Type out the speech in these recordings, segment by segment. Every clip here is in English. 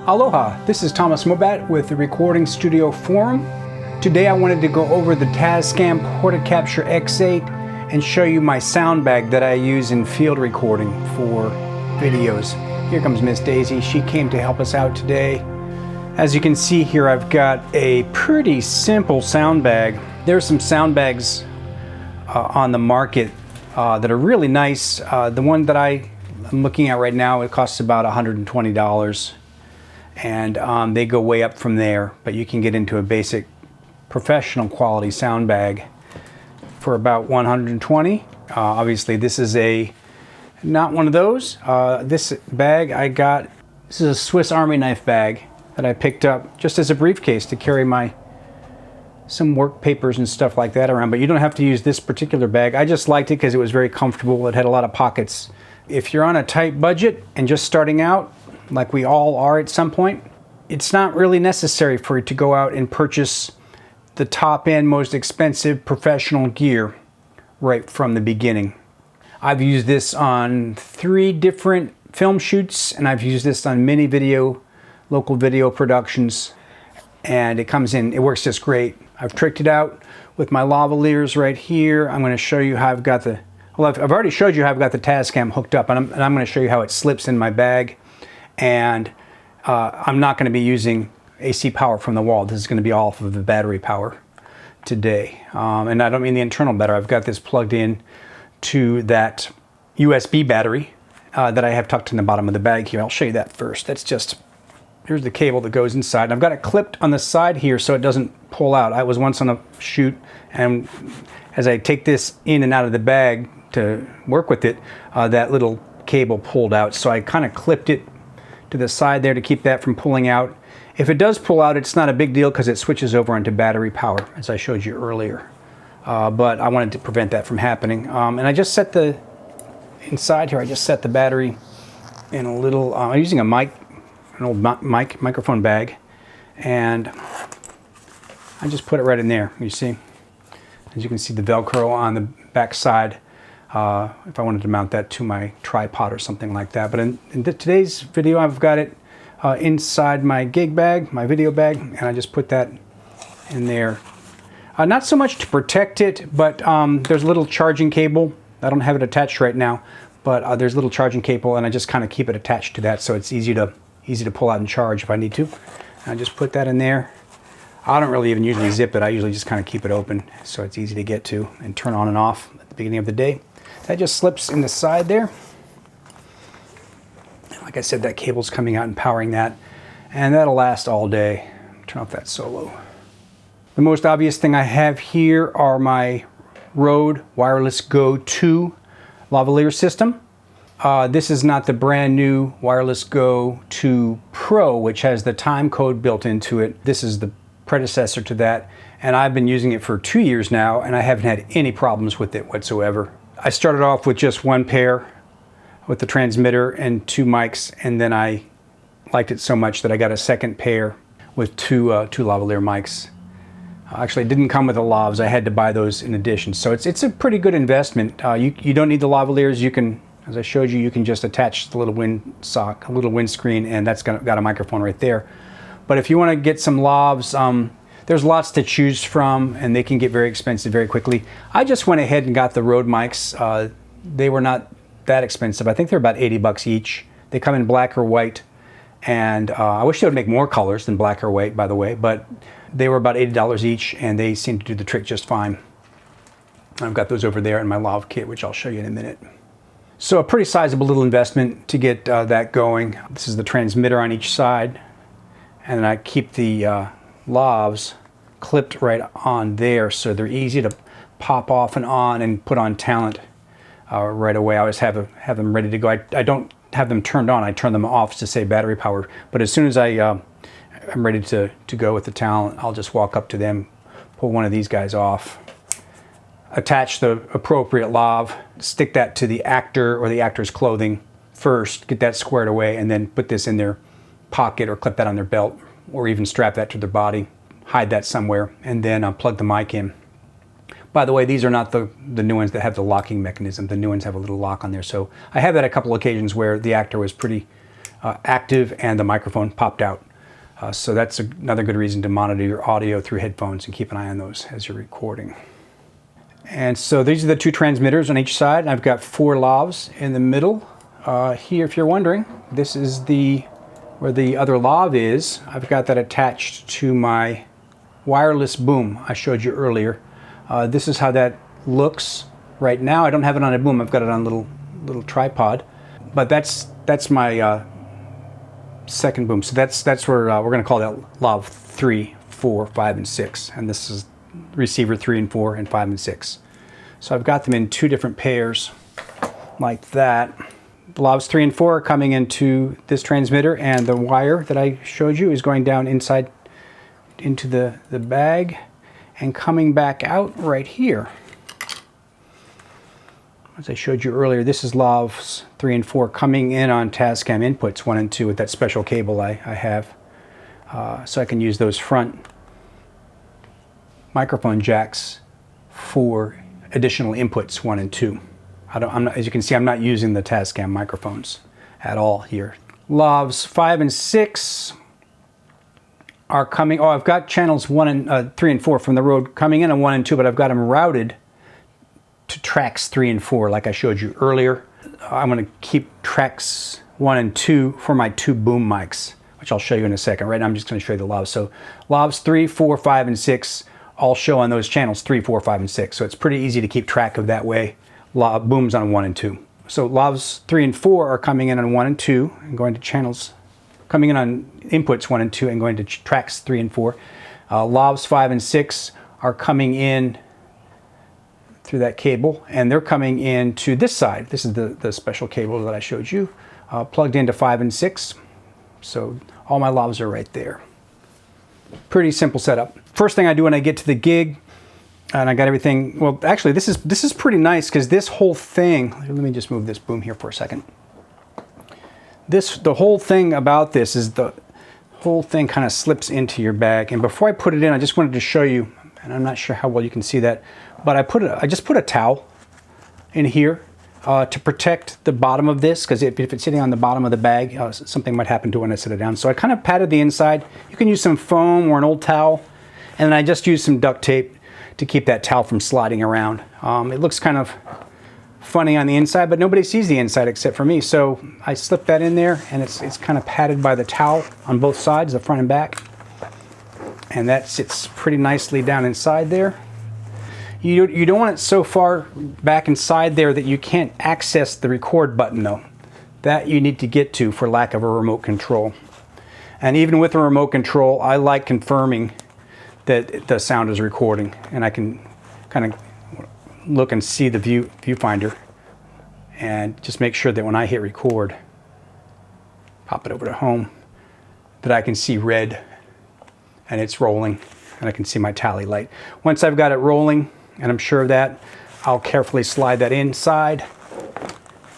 Aloha, this is Thomas Mohbat with the Recording Studio Forum. Today I wanted to go over the Tascam Portacapture X8 and show you my sound bag that I use in field recording for videos. Here comes Miss Daisy. She came to help us out today. As you can see here, I've got a pretty simple sound bag. There's some sound bags on the market that are really nice. The one that I'm looking at right now, it costs about $120. And they go way up from there, but you can get into a basic professional quality sound bag for about $120. Obviously this is not one of those. This bag I got, this is a Swiss Army knife bag that I picked up just as a briefcase to carry some work papers and stuff like that around, but you don't have to use this particular bag. I just liked it because it was very comfortable. It had a lot of pockets. If you're on a tight budget and just starting out, like we all are at some point, it's not really necessary for you to go out and purchase the top end, most expensive professional gear right from the beginning. I've used this on 3 different film shoots, and I've used this on many local video productions, and it works just great. I've tricked it out with my lavaliers right here. I'm going to show you how I've got I've already showed you how I've got the Tascam hooked up, and I'm going to show you how it slips in my bag. And I'm not going to be using AC power from the wall. This is going to be all off of the battery power today. And I don't mean the internal battery. I've got this plugged in to that USB battery that I have tucked in the bottom of the bag here. I'll show you that first. Here's the cable that goes inside. And I've got it clipped on the side here so it doesn't pull out. I was once on a shoot, and as I take this in and out of the bag to work with it, that little cable pulled out. So I kind of clipped it to the side there to keep that from pulling out. If it does pull out, it's not a big deal because it switches over onto battery power, as I showed you earlier. But I wanted to prevent that from happening. And I just set inside here, I just set the battery in a little, I'm using an old microphone bag, and I just put it right in there, you see. As you can see, the Velcro on the back side. If I wanted to mount that to my tripod or something like that. But in today's video, I've got it inside my gig bag, my video bag, and I just put that in there. Not so much to protect it, but there's a little charging cable. I don't have it attached right now, but there's a little charging cable, and I just kind of keep it attached to that so it's easy to pull out and charge if I need to. And I just put that in there. I don't really even usually zip it. I usually just kind of keep it open so it's easy to get to and turn on and off at the beginning of the day. That just slips in the side there. Like I said, that cable's coming out and powering that, and that'll last all day. Turn off that solo. The most obvious thing I have here are my Røde Wireless Go 2 lavalier system. This is not the brand new Wireless Go 2 Pro, which has the time code built into it. This is the predecessor to that, and I've been using it for 2 years now, and I haven't had any problems with it whatsoever. I started off with just one pair with the transmitter and 2 mics, and then I liked it so much that I got a second pair with two lavalier mics. Actually, it didn't come with the lavs. I had to buy those in addition. So it's a pretty good investment. You don't need the lavaliers. You can, as I showed you, you can just attach the little windscreen, and that's got a microphone right there. But if you want to get some lavs, there's lots to choose from, and they can get very expensive very quickly. I just went ahead and got the Røde mics. They were not that expensive. I think they're about 80 bucks each. They come in black or white, and I wish they would make more colors than black or white, by the way, but they were about $80 each, and they seem to do the trick just fine. I've got those over there in my Lav kit, which I'll show you in a minute. So a pretty sizable little investment to get that going. This is the transmitter on each side, and I keep the lavs clipped right on there so they're easy to pop off and on and put on talent right away. I always have them ready to go. I don't have them turned on. I turn them off to save battery power, but as soon as I'm ready to go with the talent, I'll just walk up to them, pull one of these guys off, attach the appropriate lav, stick that to the actor or the actor's clothing first, get that squared away, and then put this in their pocket or clip that on their belt, or even strap that to their body, hide that somewhere, and then plug the mic in. By the way, these are not the new ones that have the locking mechanism. The new ones have a little lock on there. So I have had a couple occasions where the actor was pretty active and the microphone popped out. So that's another good reason to monitor your audio through headphones and keep an eye on those as you're recording. And so these are the two transmitters on each side. I've got 4 lavs in the middle. Here, if you're wondering, this is where the other lav is. I've got that attached to my wireless boom I showed you earlier. This is how that looks right now. I don't have it on a boom. I've got it on a little tripod. But that's my second boom. So that's where we're going to call that lav 3, 4, 5, and 6. And this is receiver 3 and 4 and 5 and 6. So I've got them in 2 different pairs like that. The lavs 3 and 4 are coming into this transmitter, and the wire that I showed you is going down inside into the bag and coming back out right here. As I showed you earlier, this is lavs 3 and 4 coming in on Tascam inputs 1 and 2 with that special cable I have. So I can use those front microphone jacks for additional inputs 1 and 2. As you can see, I'm not using the Tascam microphones at all here. Lavs 5 and 6 are coming. Oh, I've got channels 3 and 4 from the Røde coming in on 1 and 2, but I've got them routed to tracks 3 and 4 like I showed you earlier. I'm going to keep tracks 1 and 2 for my 2 boom mics, which I'll show you in a second. Right now I'm just going to show you the lavs. So lavs 3, 4, 5, and 6 all show on those channels 3, 4, 5, and 6. So it's pretty easy to keep track of that way. Booms on 1 and 2. So lavs 3 and 4 are coming in on 1 and 2 and going to channels, coming in on inputs 1 and 2 and going to tracks 3 and 4. Lavs 5 and 6 are coming in through that cable, and they're coming into this side. This is the special cable that I showed you, plugged into 5 and 6. So all my lavs are right there. Pretty simple setup. First thing I do when I get to the gig, and I got everything, well, actually this is pretty nice because this whole thing, let me just move this boom here for a second. The whole thing about this is the whole thing kind of slips into your bag. And before I put it in, I just wanted to show you, and I'm not sure how well you can see that, but I just put a towel in here to protect the bottom of this, because if it's sitting on the bottom of the bag, something might happen to it when I set it down. So I kind of patted the inside. You can use some foam or an old towel, and then I just used some duct tape to keep that towel from sliding around. It looks kind of funny on the inside, but nobody sees the inside except for me. So I slipped that in there, and it's kind of padded by the towel on both sides, the front and back. And that sits pretty nicely down inside there. You don't want it so far back inside there that you can't access the record button though. That you need to get to for lack of a remote control. And even with a remote control, I like confirming that the sound is recording, and I can kind of look and see the viewfinder and just make sure that when I hit record, pop it over to home, that I can see red and it's rolling, and I can see my tally light. Once I've got it rolling and I'm sure of that, I'll carefully slide that inside,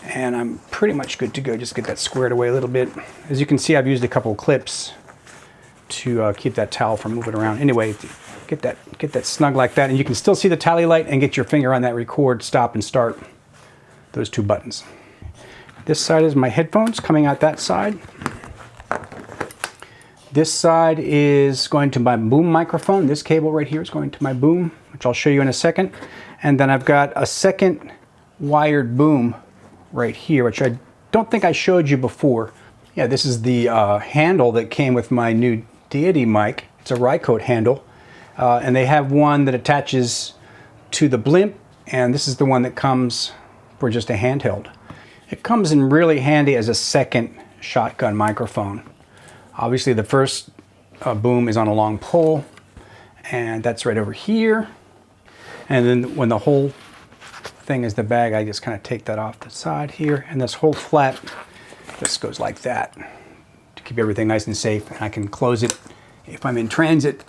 and I'm pretty much good to go. Just get that squared away a little bit. As you can see, I've used a couple of clips to keep that towel from moving around. Anyway, get that snug like that, and you can still see the tally light and get your finger on that record, stop, and start, those 2 buttons. This side is my headphones coming out that side. This side is going to my boom microphone. This cable right here is going to my boom, which I'll show you in a second. And then I've got a second wired boom right here, which I don't think I showed you before. Yeah, this is the handle that came with my new Deity mic. It's a Røde handle. And they have one that attaches to the Blimp, and this is the one that comes for just a handheld. It comes in really handy as a second shotgun microphone. Obviously the first boom is on a long pole, and that's right over here. And then when the whole thing is the bag, I just kind of take that off the side here, and this whole flap just goes like that to keep everything nice and safe. And I can close it if I'm in transit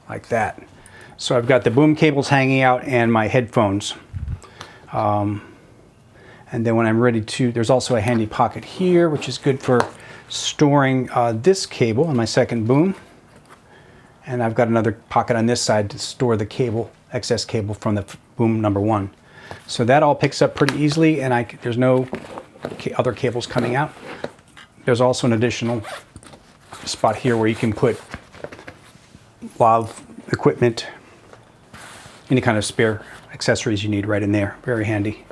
like that. So I've got the boom cables hanging out and my headphones. And then when I'm ready to, there's also a handy pocket here, which is good for storing this cable on my second boom. And I've got another pocket on this side to store the cable, excess cable from the boom number 1. So that all picks up pretty easily, and there's no other cables coming out. There's also an additional spot here where you can put lav equipment, any kind of spare accessories you need right in there. Very handy.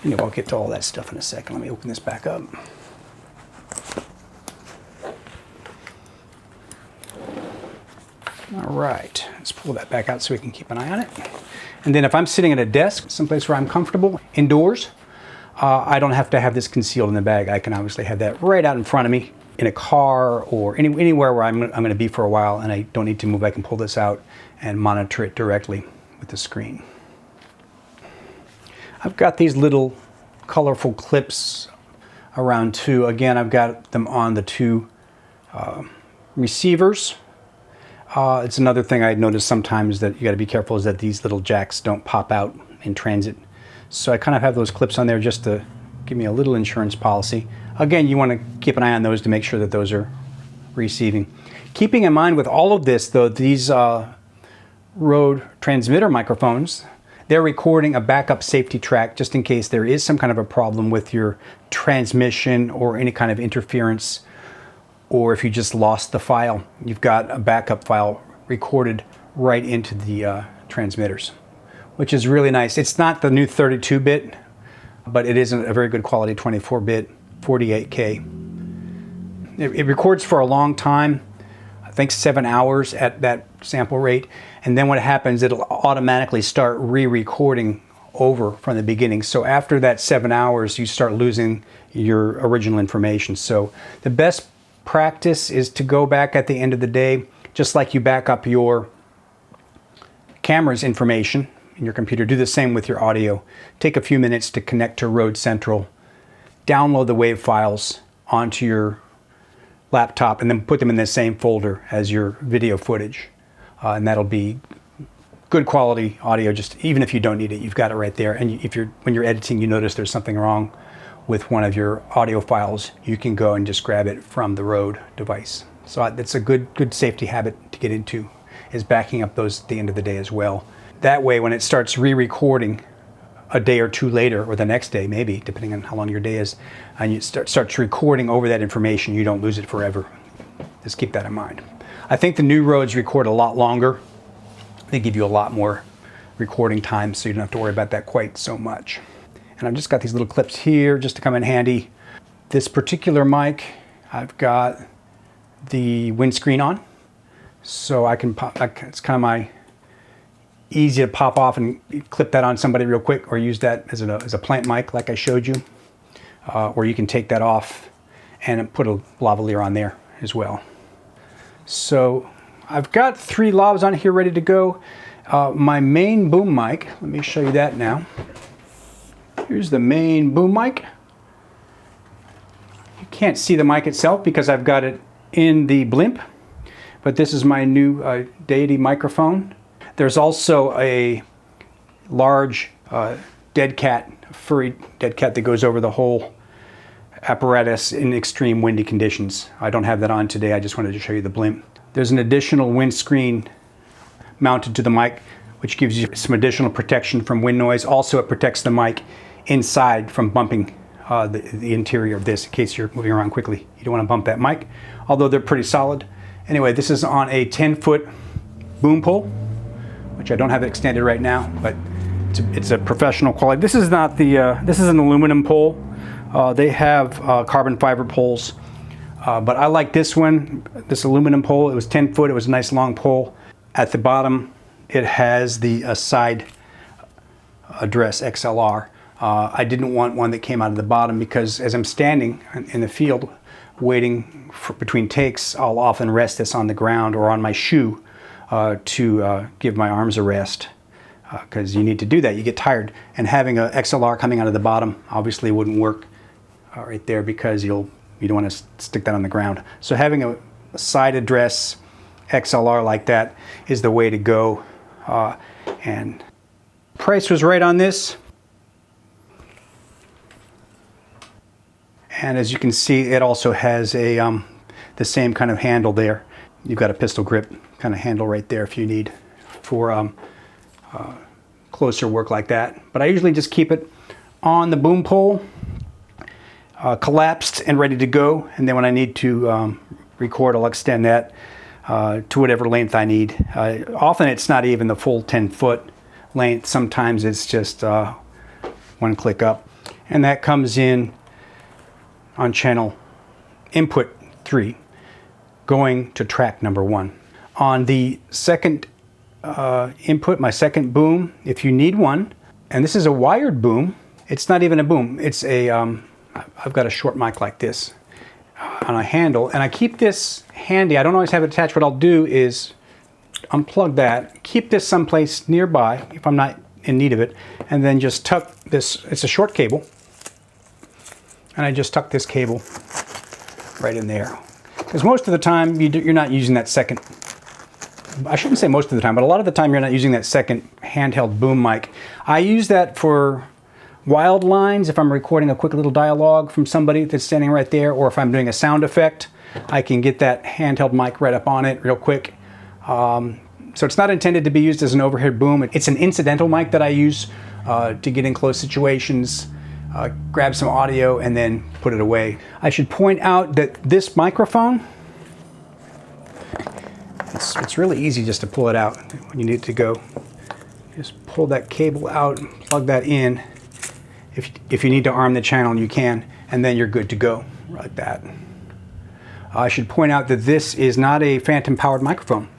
Anyway, I'll get to all that stuff in a second. Let me open this back up. All right, let's pull that back out so we can keep an eye on it. And then if I'm sitting at a desk, someplace where I'm comfortable, indoors, I don't have to have this concealed in the bag. I can obviously have that right out in front of me in a car or anywhere where I'm going to be for a while and I don't need to move. I can pull this out and monitor it directly with the screen. I've got these little colorful clips around too. Again, I've got them on the two receivers. It's another thing I noticed sometimes that you got to be careful is that these little jacks don't pop out in transit. So I kind of have those clips on there just to give me a little insurance policy. Again, you want to keep an eye on those to make sure that those are receiving. Keeping in mind with all of this though, these Røde transmitter microphones, they're recording a backup safety track just in case there is some kind of a problem with your transmission or any kind of interference, or if you just lost the file, you've got a backup file recorded right into the transmitters, which is really nice. It's not the new 32-bit, but it is a very good quality 24-bit 48K. It records for a long time, I think 7 hours at that sample rate, and then what happens, it'll automatically start re-recording over from the beginning. So after that 7 hours, you start losing your original information. So the best practice is to go back at the end of the day, just like you back up your camera's information in your computer. Do the same with your audio. Take a few minutes to connect to Røde Central, download the WAV files onto your laptop, and then put them in the same folder as your video footage. And that'll be good quality audio, just even if you don't need it, you've got it right there. And when you're editing, you notice there's something wrong with one of your audio files, you can go and just grab it from the Røde device. So that's a good safety habit to get into, is backing up those at the end of the day as well. That way, when it starts re-recording a day or two later, or the next day maybe, depending on how long your day is, and you starts recording over that information, you don't lose it forever. Just keep that in mind. I think the new Rødes record a lot longer. They give you a lot more recording time, so you don't have to worry about that quite so much. And I've just got these little clips here just to come in handy. This particular mic, I've got the windscreen on, so I can pop, it's kind of my easy to pop off and clip that on somebody real quick, or use that as a plant mic like I showed you, or you can take that off and put a lavalier on there as well. So I've got 3 lavs on here ready to go. My main boom mic, let me show you that now. Here's the main boom mic. You can't see the mic itself because I've got it in the blimp, but this is my new Deity microphone. There's also a large dead cat, furry dead cat that goes over the whole apparatus in extreme windy conditions. I don't have that on today, I just wanted to show you the blimp. There's an additional windscreen mounted to the mic, which gives you some additional protection from wind noise. Also, it protects the mic inside from bumping the interior of this in case you're moving around quickly. You don't want to bump that mic, although they're pretty solid. Anyway, this is on a 10-foot boom pole, which I don't have extended right now, but it's a professional quality. This is not the, this is an aluminum pole. They have carbon fiber poles, but I like this one, this aluminum pole. It was 10 foot, it was a nice long pole. At the bottom, it has the side address XLR. I didn't want one that came out of the bottom because as I'm standing in the field waiting between takes, I'll often rest this on the ground or on my shoe to give my arms a rest, because you need to do that. You get tired, and having a XLR coming out of the bottom obviously wouldn't work right there because you don't want to stick that on the ground. So having a side address XLR like that is the way to go, and price was right on this. And as you can see, it also has a the same kind of handle there. You've got a pistol grip kind of handle right there if you need for closer work like that. But I usually just keep it on the boom pole collapsed and ready to go, and then when I need to record, I'll extend that to whatever length I need. Often it's not even the full 10-foot length. Sometimes it's just one click up, and that comes in on channel input 3 going to track number 1. On the second input, my second boom, if you need one, and this is a wired boom, it's not even a boom, it's a I've got a short mic like this on a handle, and I keep this handy. I don't always have it attached. What I'll do is unplug that, keep this someplace nearby if I'm not in need of it, and then just tuck this. It's a short cable, and I just tuck this cable right in there, because most of the time you're not using that second. I shouldn't say most of the time, but a lot of the time you're not using that second handheld boom mic. I use that for wild lines if I'm recording a quick little dialogue from somebody that's standing right there, or if I'm doing a sound effect, I can get that handheld mic right up on it real quick. So it's not intended to be used as an overhead boom. It's an incidental mic that I use to get in close situations, grab some audio, and then put it away. I should point out that this microphone, it's really easy just to pull it out when you need it to go. Just pull that cable out, plug that in. If you need to arm the channel, you can, and then you're good to go, like that. I should point out that this is not a phantom powered microphone.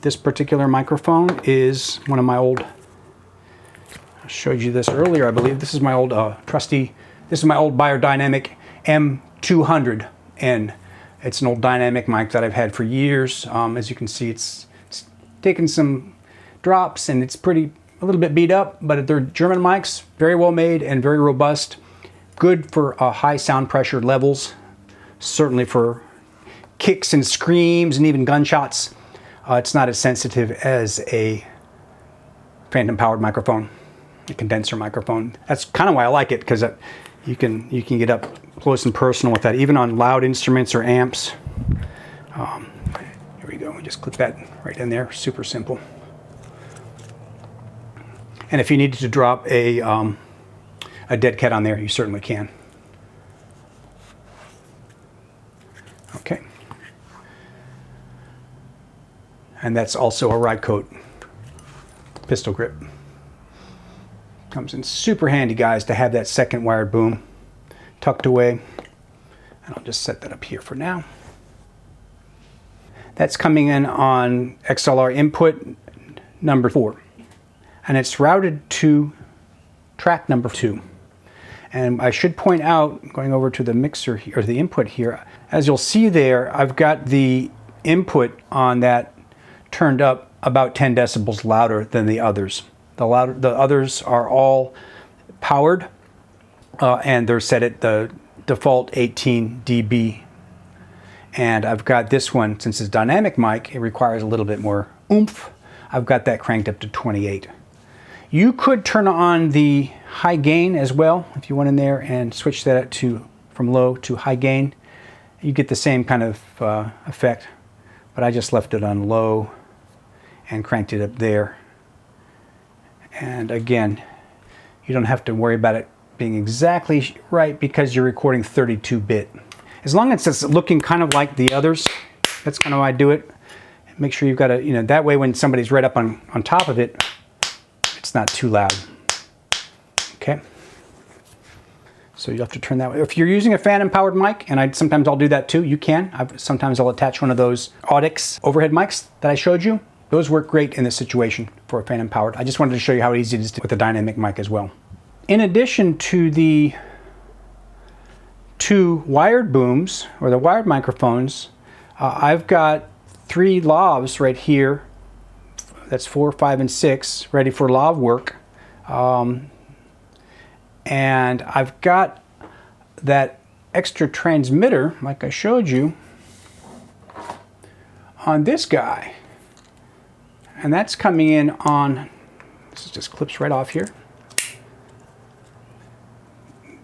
This particular microphone is one of my old, I showed you this earlier, I believe. This is my old this is my old Biodynamic M200N. It's an old dynamic mic that I've had for years. As you can see, it's taken some drops and it's a little bit beat up, but they're German mics, very well made and very robust. Good for high sound pressure levels, certainly for kicks and screams and even gunshots. It's not as sensitive as a phantom powered microphone, a condenser microphone. That's kind of why I like it, because you can get up close and personal with that, even on loud instruments or amps. Here we go, we just clip that right in there, super simple. And if you needed to drop a dead cat on there, you certainly can. Okay. And that's also a ride coat pistol grip. Comes in super handy, guys, to have that second wired boom tucked away. And I'll just set that up here for now. That's coming in on XLR input number 4. And it's routed to track number 2. And I should point out, going over to the mixer here, or the input here, as you'll see there, I've got the input on that turned up about 10 decibels louder than the others. The others are all powered, and they're set at the default 18 dB. And I've got this one, since it's dynamic mic, it requires a little bit more oomph. I've got that cranked up to 28. You could turn on the high gain as well if you went in there and switch that from low to high gain. You get the same kind of effect, but I just left it on low and cranked it up there. And again, you don't have to worry about it being exactly right because you're recording 32-bit. As long as it's looking kind of like the others, that's kind of how I do it. Make sure you've got a, that way when somebody's right up on top of it, it's not too loud. Okay. So you have to turn that way. If you're using a phantom powered mic, and sometimes I'll do that too, you can. Sometimes I'll attach one of those Audix overhead mics that I showed you. Those work great in this situation for a phantom powered. I just wanted to show you how easy it is with a dynamic mic as well. In addition to the 2 wired booms, or the wired microphones, I've got 3 lavs right here. That's 4, 5, and 6, ready for lav work. And I've got that extra transmitter, like I showed you, on this guy. And that's coming in on, this just clips right off here.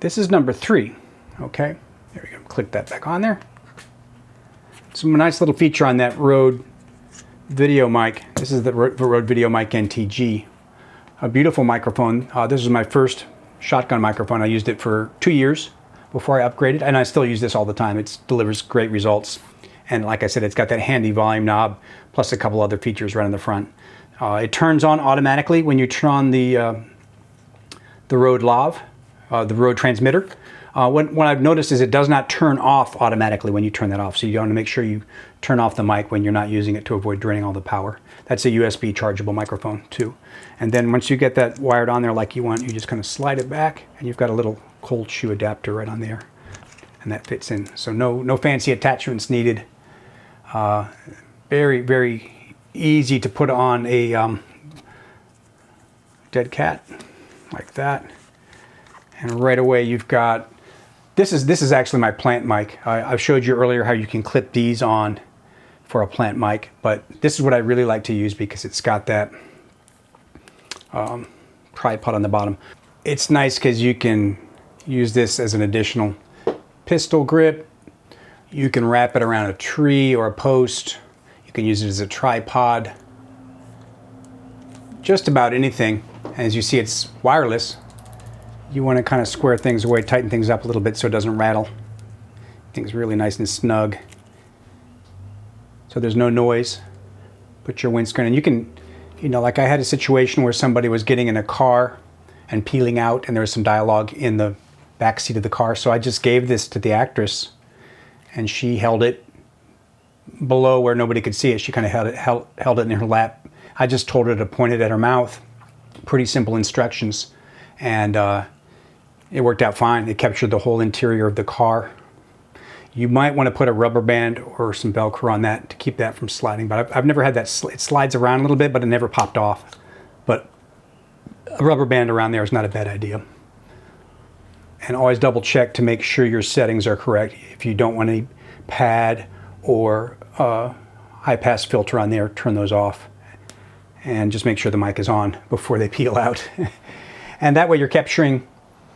This is number 3, okay? There we go, click that back on there. Some nice little feature on that Røde video mic. This is the Røde Video Mic NTG. A beautiful microphone. This is my first shotgun microphone. I used it for 2 years before I upgraded, and I still use this all the time. It delivers great results. And like I said, it's got that handy volume knob, plus a couple other features right in the front. It turns on automatically when you turn on the Røde Lav, the Røde transmitter. What I've noticed is it does not turn off automatically when you turn that off. So you want to make sure you turn off the mic when you're not using it to avoid draining all the power. That's a USB chargeable microphone too. And then once you get that wired on there like you want, you just kind of slide it back, and you've got a little cold shoe adapter right on there, and that fits in. So no fancy attachments needed. Very, very easy to put on a dead cat like that, and right away you've got this is actually my plant mic. I showed you earlier how you can clip these on for a plant mic, but this is what I really like to use because it's got that tripod on the bottom. It's nice because you can use this as an additional pistol grip. You can wrap it around a tree or a post. You can use it as a tripod. Just about anything. As you see, it's wireless. You want to kind of square things away, tighten things up a little bit so it doesn't rattle. Things really nice and snug. So there's no noise. Put your windscreen, and you can, like I had a situation where somebody was getting in a car and peeling out, and there was some dialogue in the back seat of the car. So I just gave this to the actress, and she held it below where nobody could see it. She kind of held it in her lap. I just told her to point it at her mouth. Pretty simple instructions, and it worked out fine. It captured the whole interior of the car. You might want to put a rubber band or some Velcro on that to keep that from sliding, but I've never had that. It slides around a little bit, but it never popped off. But a rubber band around there is not a bad idea. And always double check to make sure your settings are correct. If you don't want any pad or high pass filter on there, turn those off. And just make sure the mic is on before they peel out. And that way you're capturing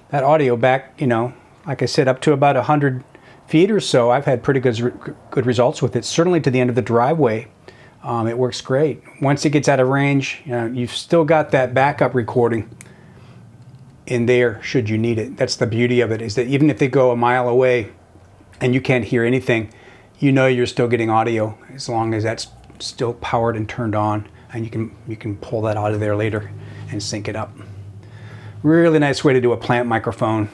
that audio back, like I said, up to about 100 feet or so. I've had pretty good results with it, certainly to the end of the driveway. It works great. Once it gets out of range, you've still got that backup recording in there should you need it. That's the beauty of it, is that even if they go a mile away and you can't hear anything, you're still getting audio as long as that's still powered and turned on, and you can pull that out of there later and sync it up. Really nice way to do a plant microphone.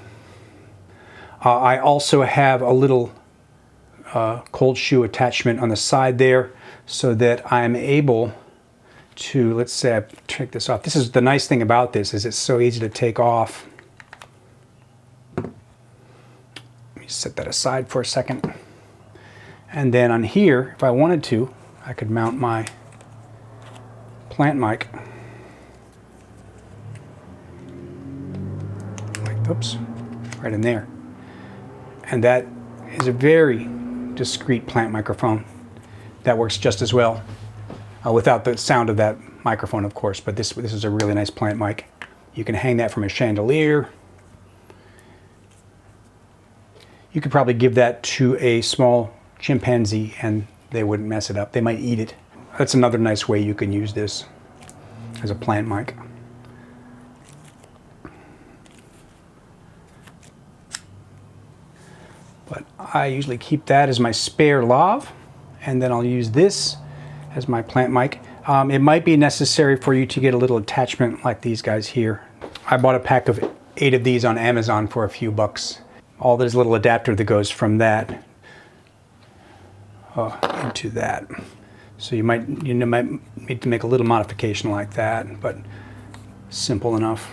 I also have a little cold shoe attachment on the side there so that I'm able to, let's say I take this off. This is the nice thing about this, is it's so easy to take off. Let me set that aside for a second. And then on here, if I wanted to, I could mount my plant mic. Oops, right in there. And that is a very discreet plant microphone. That works just as well, without the sound of that microphone, of course, but this is a really nice plant mic. You can hang that from a chandelier. You could probably give that to a small chimpanzee and they wouldn't mess it up. They might eat it. That's another nice way you can use this as a plant mic. But I usually keep that as my spare lav, and then I'll use this as my plant mic. It might be necessary for you to get a little attachment like these guys here. I bought a pack of 8 of these on Amazon for a few bucks. All this little adapter that goes from that into that. So you might need to make a little modification like that, but simple enough.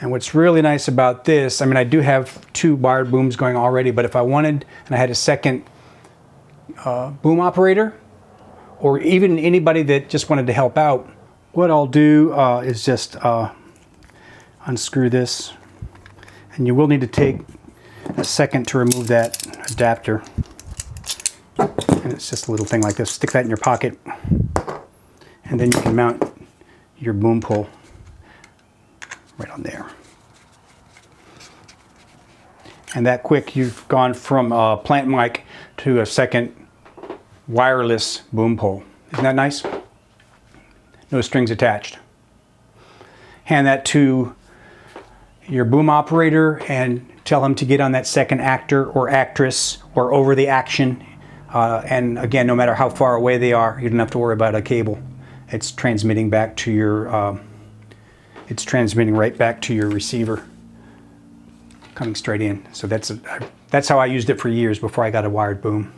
And what's really nice about this, I do have 2 wired booms going already, but if I wanted, and I had a second boom operator, or even anybody that just wanted to help out, what I'll do is just unscrew this, and you will need to take a second to remove that adapter. And it's just a little thing like this. Stick that in your pocket, and then you can mount your boom pole right on there. And that quick, you've gone from a plant mic to a second wireless boom pole. Isn't that nice? No strings attached. Hand that to your boom operator and tell him to get on that second actor or actress or over the action. And again, no matter how far away they are, you don't have to worry about a cable. It's transmitting back to your, it's transmitting right back to your receiver, coming straight in. So that's how I used it for years before I got a wired boom.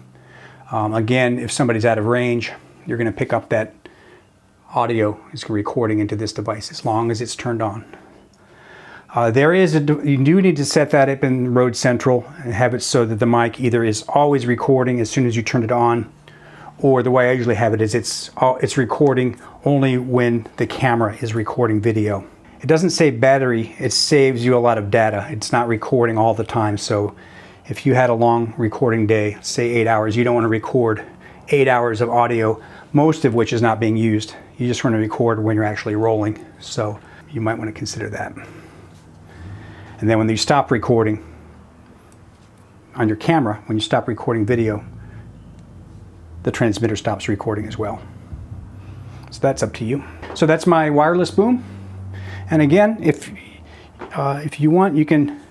Again, if somebody's out of range, you're going to pick up that audio is recording into this device as long as it's turned on. You do need to set that up in Rode Central and have it so that the mic either is always recording as soon as you turn it on, or the way I usually have it is it's recording only when the camera is recording video. It doesn't save battery, it saves you a lot of data. It's not recording all the time, so if you had a long recording day, say 8 hours, you don't want to record 8 hours of audio, most of which is not being used. You just want to record when you're actually rolling, so you might want to consider that. And then when you stop recording on your camera, when you stop recording video, the transmitter stops recording as well. So that's up to you. So that's my wireless boom. And again, if you want, you can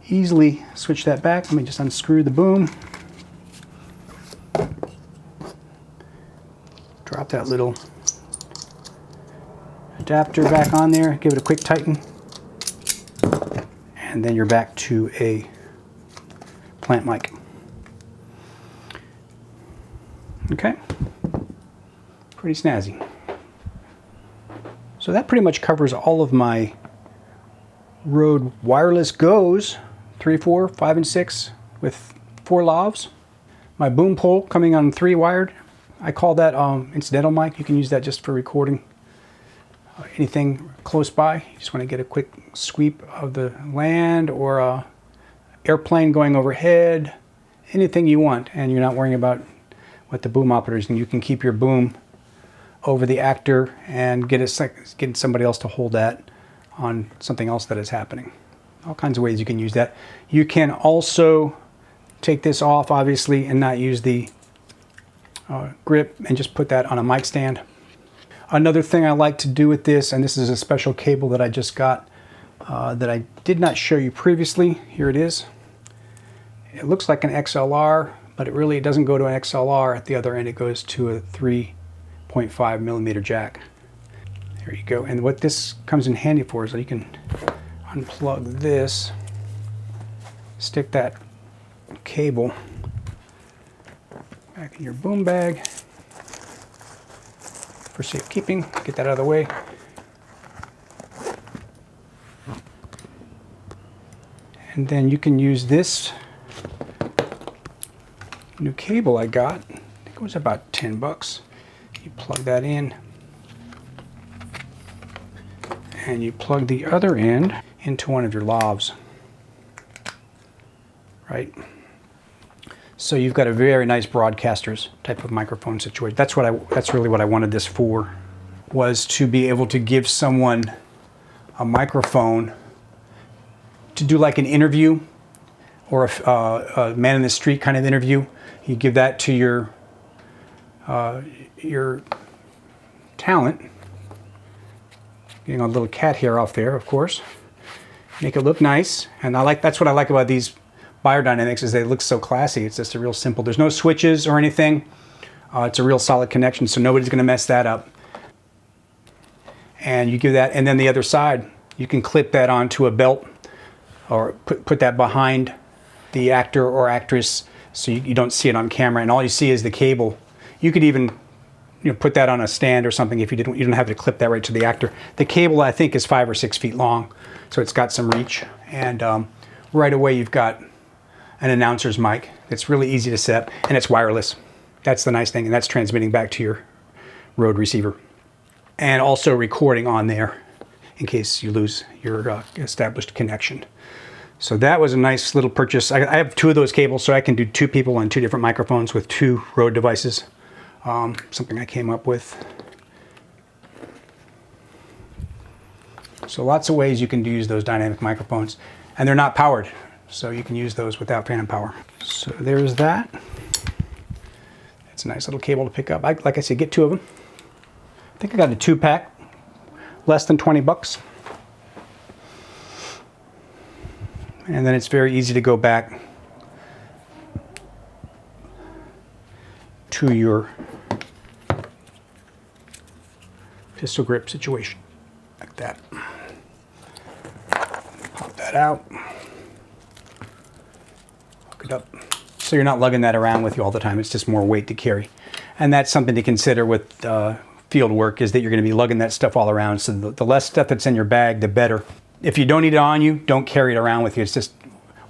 easily switch that back. Let me just unscrew the boom. Drop that little adapter back on there, give it a quick tighten. And then you're back to a plant mic. Okay, pretty snazzy. So that pretty much covers all of my Rode wireless Go's, 3, 4, 5, and 6 with 4 lavs. My boom pole coming on 3 wired. I call that incidental mic. You can use that just for recording anything close by. You just want to get a quick sweep of the land or a airplane going overhead, anything you want, and you're not worrying about what the boom operator is. And you can keep your boom over the actor and get somebody else to hold that on something else that is happening. All kinds of ways you can use that. You can also take this off, obviously, and not use the grip, and just put that on a mic stand. Another thing I like to do with this, and this is a special cable that I just got that I did not show you previously. Here it is. It looks like an XLR, but it doesn't go to an XLR at the other end. It goes to a 3.5 millimeter jack. There you go. And what this comes in handy for is that you can unplug this, stick that cable back in your boom bag for safekeeping. Get that out of the way. And then you can use this new cable I got. I think it was about 10 bucks. You plug that in, and you plug the other end into one of your lavs, right? So you've got a very nice broadcaster's type of microphone situation. That's really what I wanted this for, was to be able to give someone a microphone to do like an interview or a man in the street kind of interview. You give that to your talent. Getting a little cat hair off there, of course. Make it look nice, and that's what I like about these biodynamics, is they look so classy. It's just a real simple. There's no switches or anything. It's a real solid connection, so nobody's going to mess that up. And you give that, and then the other side, you can clip that onto a belt, or put that behind the actor or actress, so you don't see it on camera, and all you see is the cable. You could even put that on a stand or something if you don't have to clip that right to the actor. The cable, I think, is 5 or 6 feet long, so it's got some reach, and right away you've got an announcer's mic. It's really easy to set, and it's wireless. That's the nice thing, and that's transmitting back to your Rode receiver. And also recording on there in case you lose your established connection. So that was a nice little purchase. I have 2 of those cables, so I can do 2 people on 2 different microphones with 2 Rode devices. Something I came up with. So lots of ways you can use those dynamic microphones, and they're not powered, so you can use those without phantom power. So there's that. It's a nice little cable to pick up. Like I said, get 2 of them. I think I got a 2-pack, less than 20 bucks. And then it's very easy to go back to your pistol grip situation, like that. Pop that out, hook it up. So you're not lugging that around with you all the time. It's just more weight to carry. And that's something to consider with field work, is that you're going to be lugging that stuff all around. So the less stuff that's in your bag, the better. If you don't need it on you, don't carry it around with you. It's just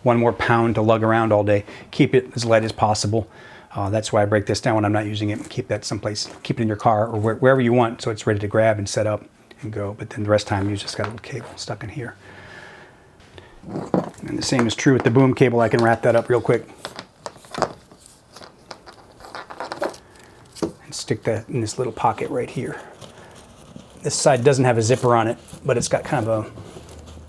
1 more pound to lug around all day. Keep it as light as possible. That's why I break this down when I'm not using it. Keep that someplace, keep it in your car or wherever you want, so it's ready to grab and set up and go. But then the rest of the time you just got a little cable stuck in here. And the same is true with the boom cable. I can wrap that up real quick and stick that in this little pocket right here. This side doesn't have a zipper on it, but it's got kind of a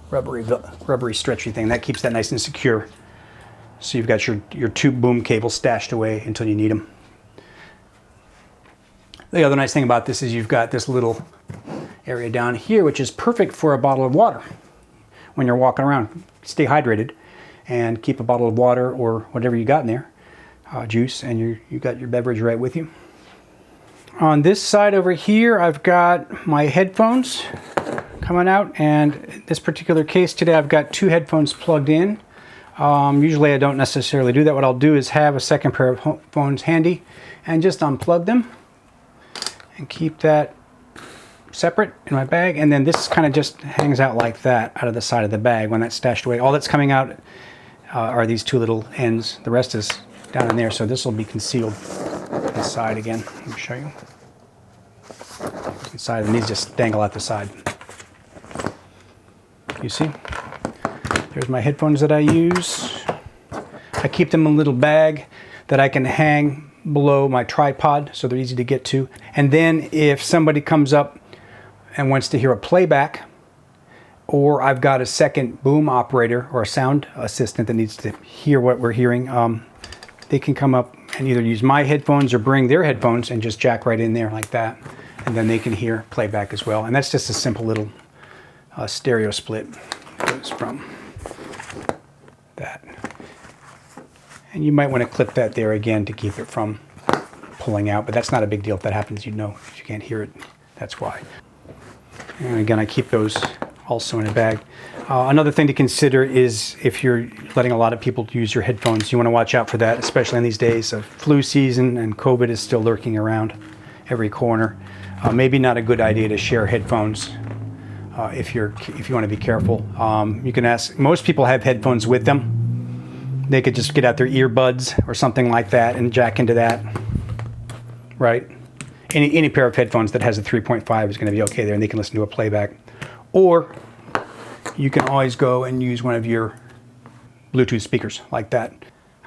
rubbery stretchy thing that keeps that nice and secure. So you've got your 2 boom cables stashed away until you need them. The other nice thing about this is you've got this little area down here, which is perfect for a bottle of water. When you're walking around, stay hydrated and keep a bottle of water or whatever you got in there, juice, and you got your beverage right with you. On this side over here, I've got my headphones coming out, and in this particular case today I've got 2 headphones plugged in. Usually I don't necessarily do that. What I'll do is have a second pair of headphones handy and just unplug them and keep that separate in my bag. And then this kind of just hangs out like that out of the side of the bag when that's stashed away. All that's coming out are these 2 little ends. The rest is down in there, so this will be concealed inside again. Let me show you. Inside, and these just dangle out the side. You see? There's my headphones that I use. I keep them in a little bag that I can hang below my tripod, so they're easy to get to. And then if somebody comes up and wants to hear a playback, or I've got a second boom operator or a sound assistant that needs to hear what we're hearing, they can come up and either use my headphones or bring their headphones and just jack right in there like that. And then they can hear playback as well. And that's just a simple little stereo split. It goes from that. And you might want to clip that there again to keep it from pulling out, but that's not a big deal. If that happens, you know, if you can't hear it, that's why. And again, I keep those also in a bag. Another thing to consider is if you're letting a lot of people use your headphones, you want to watch out for that, especially in these days of flu season and COVID is still lurking around every corner. Maybe not a good idea to share headphones if you want to be careful. You can ask, most people have headphones with them. They could just get out their earbuds or something like that and jack into that, right? Any pair of headphones that has a 3.5 is going to be okay there, and they can listen to a playback. Or you can always go and use one of your Bluetooth speakers like that.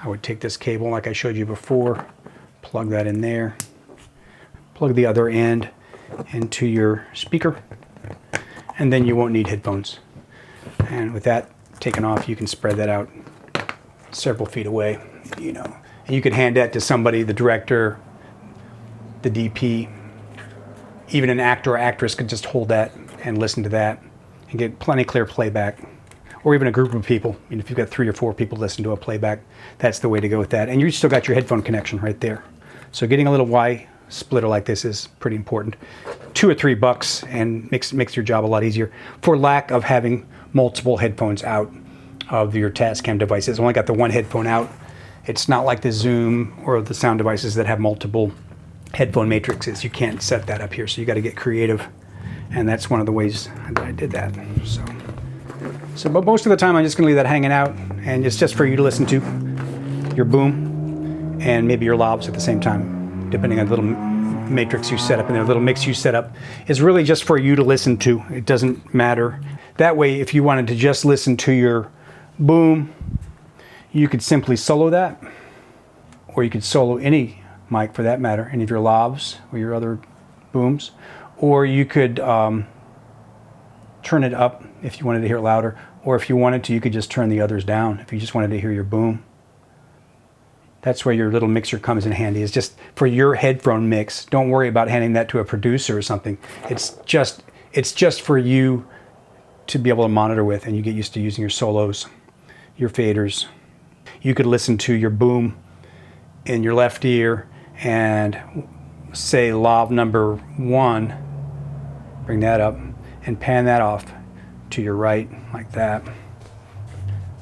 I would take this cable like I showed you before, plug that in there, plug the other end into your speaker, and then you won't need headphones. And with that taken off, you can spread that out several feet away, you know. And you could hand that to somebody, the director, the DP, even an actor or actress could just hold that and listen to that and get plenty clear playback. Or even a group of people. I mean, if you've got 3 or 4 people listen to a playback, that's the way to go with that. And you still got your headphone connection right there. So getting a little Y splitter like this is pretty important. $2 or $3 and makes your job a lot easier for lack of having multiple headphones out of your Tascam devices. Only got the one headphone out. It's not like the Zoom or the sound devices that have multiple headphone matrices. You can't set that up here, so you got to get creative, and that's one of the ways I did that. But most of the time I'm just going to leave that hanging out, and it's just for you to listen to your boom and maybe your lavs at the same time, depending on the little matrix you set up, and the little mix you set up is really just for you to listen to. It doesn't matter. That way, if you wanted to just listen to your boom, you could simply solo that, or you could solo any mic for that matter, any of your lavs or your other booms, or you could turn it up if you wanted to hear it louder, or if you wanted to, you could just turn the others down if you just wanted to hear your boom. That's where your little mixer comes in handy. It's just for your headphone mix. Don't worry about handing that to a producer or something. It's just for you to be able to monitor with, and you get used to using your solos your faders. You could listen to your boom in your left ear and say lav number 1, bring that up and pan that off to your right like that.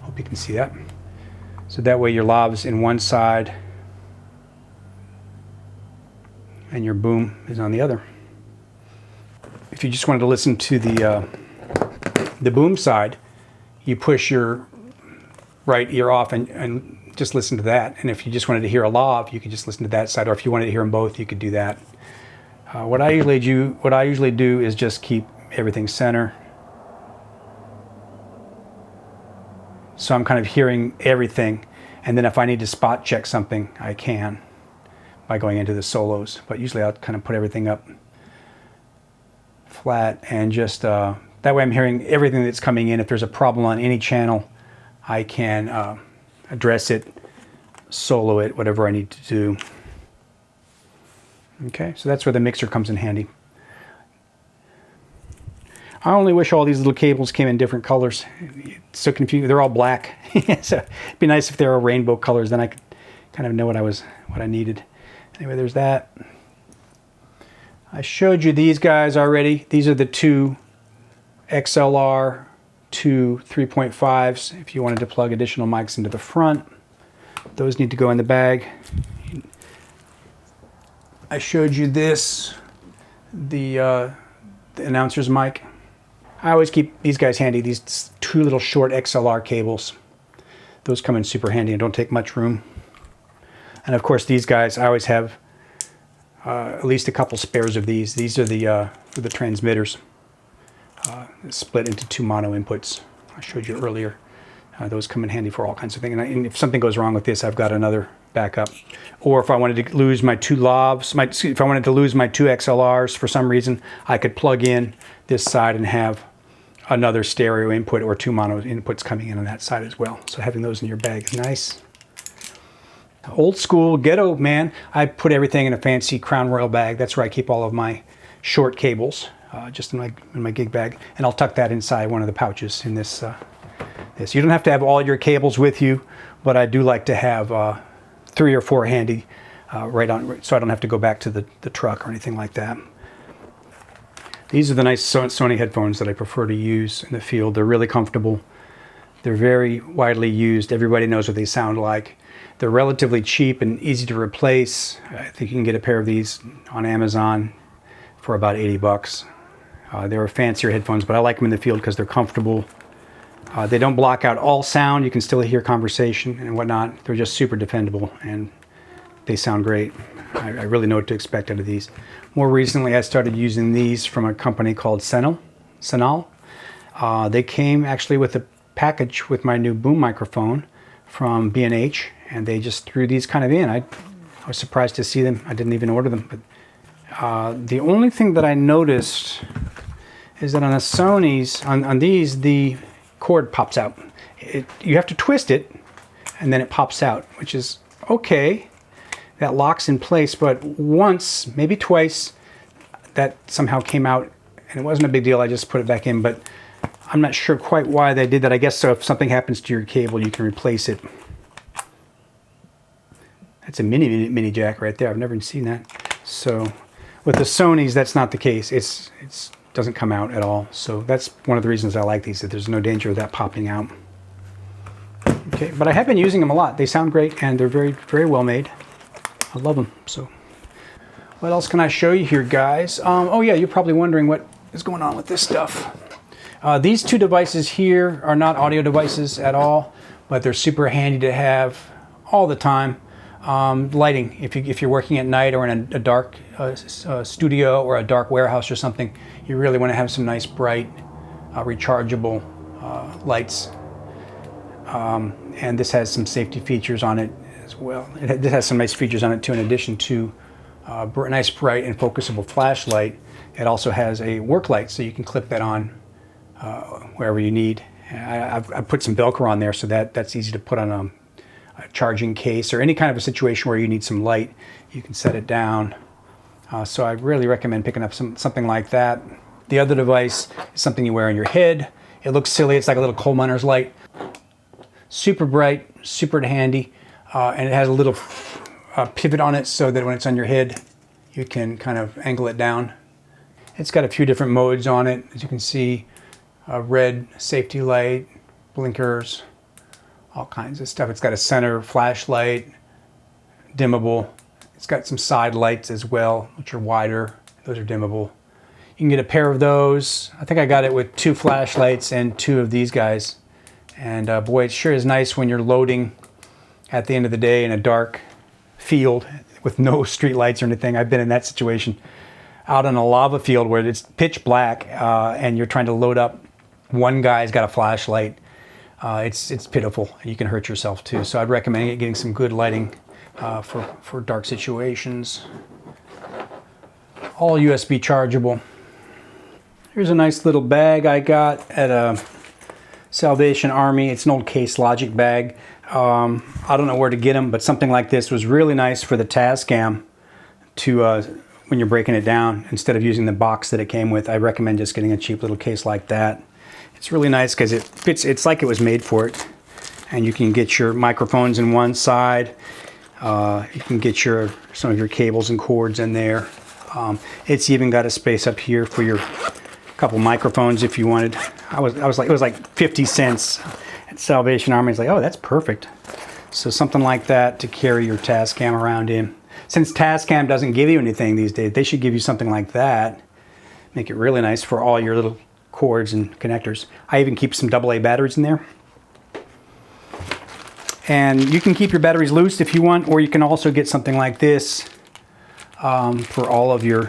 Hope you can see that. So that way your lav's in one side and your boom is on the other. If you just wanted to listen to the boom side, you push your right ear off and just listen to that. And if you just wanted to hear a lav, you could just listen to that side. Or if you wanted to hear them both, you could do that. What I usually do is just keep everything center. So I'm kind of hearing everything. And then if I need to spot check something, I can by going into the solos. But usually I'll kind of put everything up flat and just that way I'm hearing everything that's coming in. If there's a problem on any channel, I can address it, solo it, whatever I need to do. Okay, so that's where the mixer comes in handy. I only wish all these little cables came in different colors. It's so confusing. They're all black. So it'd be nice if they were rainbow colors, then I could kind of know what I needed. Anyway, there's that. I showed you these guys already. These are the two XLR 2 3.5s if you wanted to plug additional mics into the front. Those need to go in the bag. I showed you this, the announcer's mic. I always keep these guys handy, these two little short XLR cables. Those come in super handy and don't take much room. And of course these guys, I always have at least a couple spares of these. These are for the transmitters, split into 2 mono inputs. I showed you earlier. Those come in handy for all kinds of things. And if something goes wrong with this, I've got another backup. Or if I wanted to lose my 2 lavs, if I wanted to lose my 2 XLRs for some reason, I could plug in this side and have another stereo input or 2 mono inputs coming in on that side as well. So having those in your bag is nice. Old school ghetto, man. I put everything in a fancy Crown Royal bag. That's where I keep all of my short cables, just in my gig bag. And I'll tuck that inside one of the pouches in this. You don't have to have all your cables with you, but I do like to have 3 or 4 handy right on, so I don't have to go back to the truck or anything like that. These are the nice Sony headphones that I prefer to use in the field. They're really comfortable. They're very widely used. Everybody knows what they sound like. They're relatively cheap and easy to replace. I think you can get a pair of these on Amazon for about 80 bucks. They're fancier headphones, but I like them in the field because they're comfortable. They don't block out all sound. You can still hear conversation and whatnot. They're just super defendable and they sound great. I really know what to expect out of these. More recently, I started using these from a company called Senal. They came actually with a package with my new boom microphone from B&H, and they just threw these kind of in. I was surprised to see them. I didn't even order them. But the only thing that I noticed is that on the Sonys, on these, the cord pops out. You have to twist it, and then it pops out, which is okay. That locks in place, but once, maybe twice, that somehow came out, and it wasn't a big deal. I just put it back in, but I'm not sure quite why they did that. I guess so if something happens to your cable, you can replace it. That's a mini jack right there. I've never seen that. So with the Sonys, that's not the case. It doesn't come out at all. So that's one of the reasons I like these, that there's no danger of that popping out. Okay, but I have been using them a lot. They sound great, and they're very, very well made. I love them. So what else can I show you here, guys? Oh yeah, you're probably wondering what is going on with this stuff. These 2 devices here are not audio devices at all, but they're super handy to have all the time. Lighting, if you're working at night or in a dark studio or a dark warehouse or something, you really want to have some nice bright rechargeable lights. And this has some safety features on it as well. This has some nice features on it too, in addition to a nice bright and focusable flashlight. It also has a work light, so you can clip that on wherever you need. I've put some Velcro on there, so that's easy to put on a charging case or any kind of a situation where you need some light. You can set it down. So I really recommend picking up something like that. The other device is something you wear on your head. It looks silly. It's like a little coal miner's light. Super bright, super handy, and it has a little pivot on it so that when it's on your head, you can kind of angle it down. It's got a few different modes on it, as you can see. Red safety light, blinkers, all kinds of stuff. It's got a center flashlight, dimmable. It's got some side lights as well, which are wider. Those are dimmable. You can get a pair of those. I think I got it with 2 flashlights and 2 of these guys. And boy, it sure is nice when you're loading at the end of the day in a dark field with no street lights or anything. I've been in that situation out on a lava field where it's pitch black and you're trying to load up. One guy's got a flashlight. It's pitiful. You can hurt yourself too. So I'd recommend getting some good lighting for dark situations. All USB chargeable. Here's a nice little bag I got at a Salvation Army. It's an old Case Logic bag. I don't know where to get them, but something like this was really nice for the Tascam to when you're breaking it down. Instead of using the box that it came with, I recommend just getting a cheap little case like that. It's really nice because it fits. It's like it was made for it. And you can get your microphones in one side. You can get some of your cables and cords in there. It's even got a space up here for your couple microphones if you wanted. I was like, it was like 50 cents at Salvation Army. It's like, oh, that's perfect. So something like that to carry your Tascam around in. Since Tascam doesn't give you anything these days, they should give you something like that. Make it really nice for all your little cords and connectors. I even keep some AA batteries in there. And you can keep your batteries loose if you want, or you can also get something like this for all of your,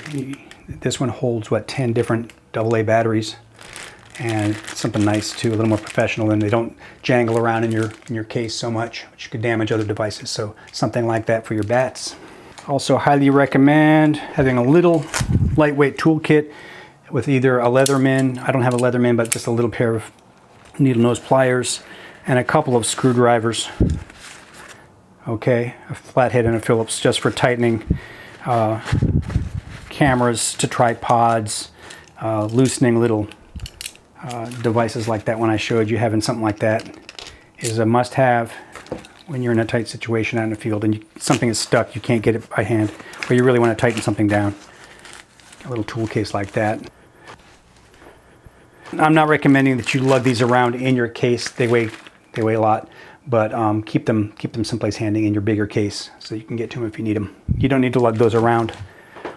this one holds what, 10 different AA batteries, and it's something nice too, a little more professional, and they don't jangle around in your case so much, which could damage other devices. So something like that for your bats. Also highly recommend having a little lightweight toolkit with either a Leatherman, I don't have a Leatherman, but just a little pair of needle nose pliers and a couple of screwdrivers. Okay, a flathead and a Phillips just for tightening cameras to tripods, loosening little devices like that one I showed you. Having something like that is a must-have when you're in a tight situation out in the field and something is stuck, you can't get it by hand, or you really want to tighten something down. A little tool case like that. I'm not recommending that you lug these around in your case. They weigh a lot, but keep them someplace handy in your bigger case so you can get to them if you need them. You don't need to lug those around